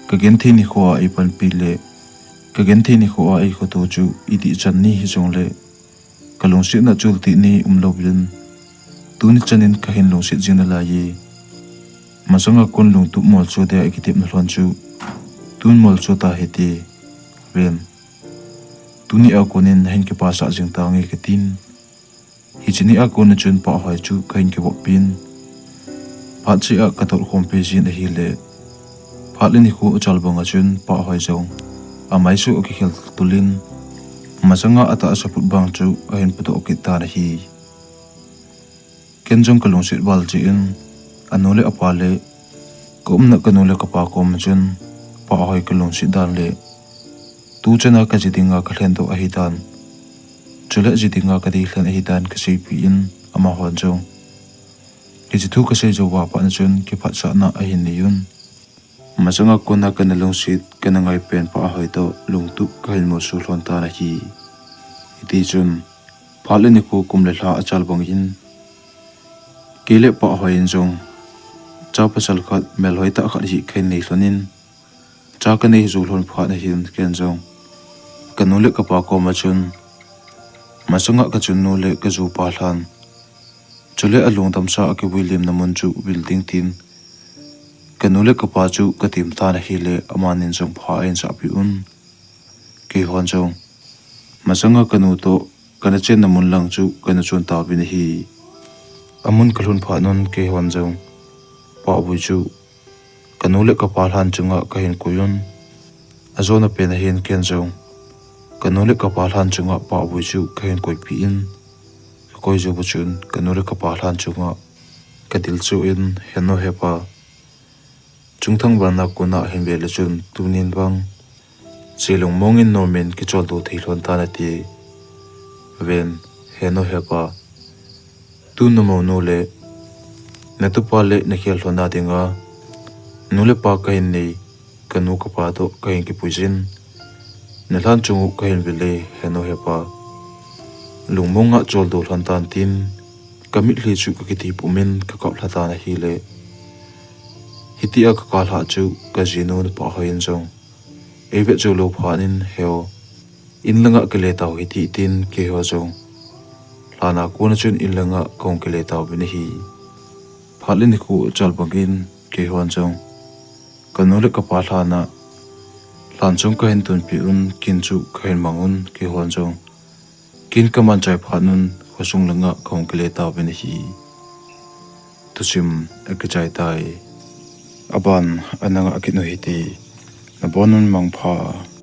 ka gen thi ni khwa ai pan pi le ka gen thi ni khwa ai kho to chu iti chan ni hi jong le kalong si na chul ti ni lo bin tuni chanin ka hin long si jing na la yi masanga kon lung tu mol chu de ikitip na hlon chu tun mol chu ta heti ven tuni a konin hen ke pa sa jing ta nge ketin hi chini a kon chun pa hoi chu kain ke bo pin pha chi a ka tor khom pe jin a hi le pha le ni khu chal banga chun pa hoi jong a mai su ki khel tulin masanga ata saput bang chu a hen puto ki ta na hi ken jong kalong sit bal chi in anole apale komna kanole kapa kom chun pa hoi kalong si dan le tu chana ka jidinga ka hlen do a hidan chule jidinga ka di hlen a hidan ka sei pi in ama hon jong ki jitu ka sei jo wa pa na chun ki phat sa na a hin ni yun masanga kona kana long sit kana ngai pen pa hoi to lung tu ka hin mo su hlon ta na hi iti chun phale ni ko kum le hla achal bang hin kele pa hoi in jong cha pasal khat mel hoi ta khat hi khen nei hlonin cha ka nei zu hlon pha na hin ken jong kanule ka pa ko ma chun masanga ka chun no le ka zu pa hlan chule alung tam sa ki william na mun chu building tin kanule ka pa chu ka tim ta na hi le amanin jong pha en sa pi un ki hon jong masanga kanu to kana chen na mun lang chu kana chun ta bi na hi amun kalun pha non ke hon jong pa bu chu kanule ka pa hlan chunga ka hin kuyun azona pe na hin ken jong kanule ka pa hlan chunga pa bu chu ka hin koi pi in koi jo bu chun kanule ka pa hlan chunga ka dil chu in heno hepa chungthang bana kuna hin ve le chun tunin bang chilong mongin normen ki chol do thei hlon ta na ti ven heno hepa tu no mo no le na tu pa le na khel hlona dinga nule pa ka hin nei kanu ka pa do ka hin ki puijin na hlan chungu ka hin bele heno hepa lungmonga chol do hlan tan tin kamit hli chu ka ki ti pumin ka ka hla na hi le hitia ka kal ha chu ka jinu pa hoin jong eve chu lo phanin heo in langa ke le taw hi ti tin ke ho jong lana ko na chun in langa kong ke le taw bin hi phalin khu chal bangin ke hon jong kanole ka pa hlana hlan chung ka hin tun pi un kin chu ka hin mangun ke hon jong kin ka man chai phanun khosung langa kong ke le taw bin hi tusim akachai tai aban ananga akinu hiti na bonun mangpha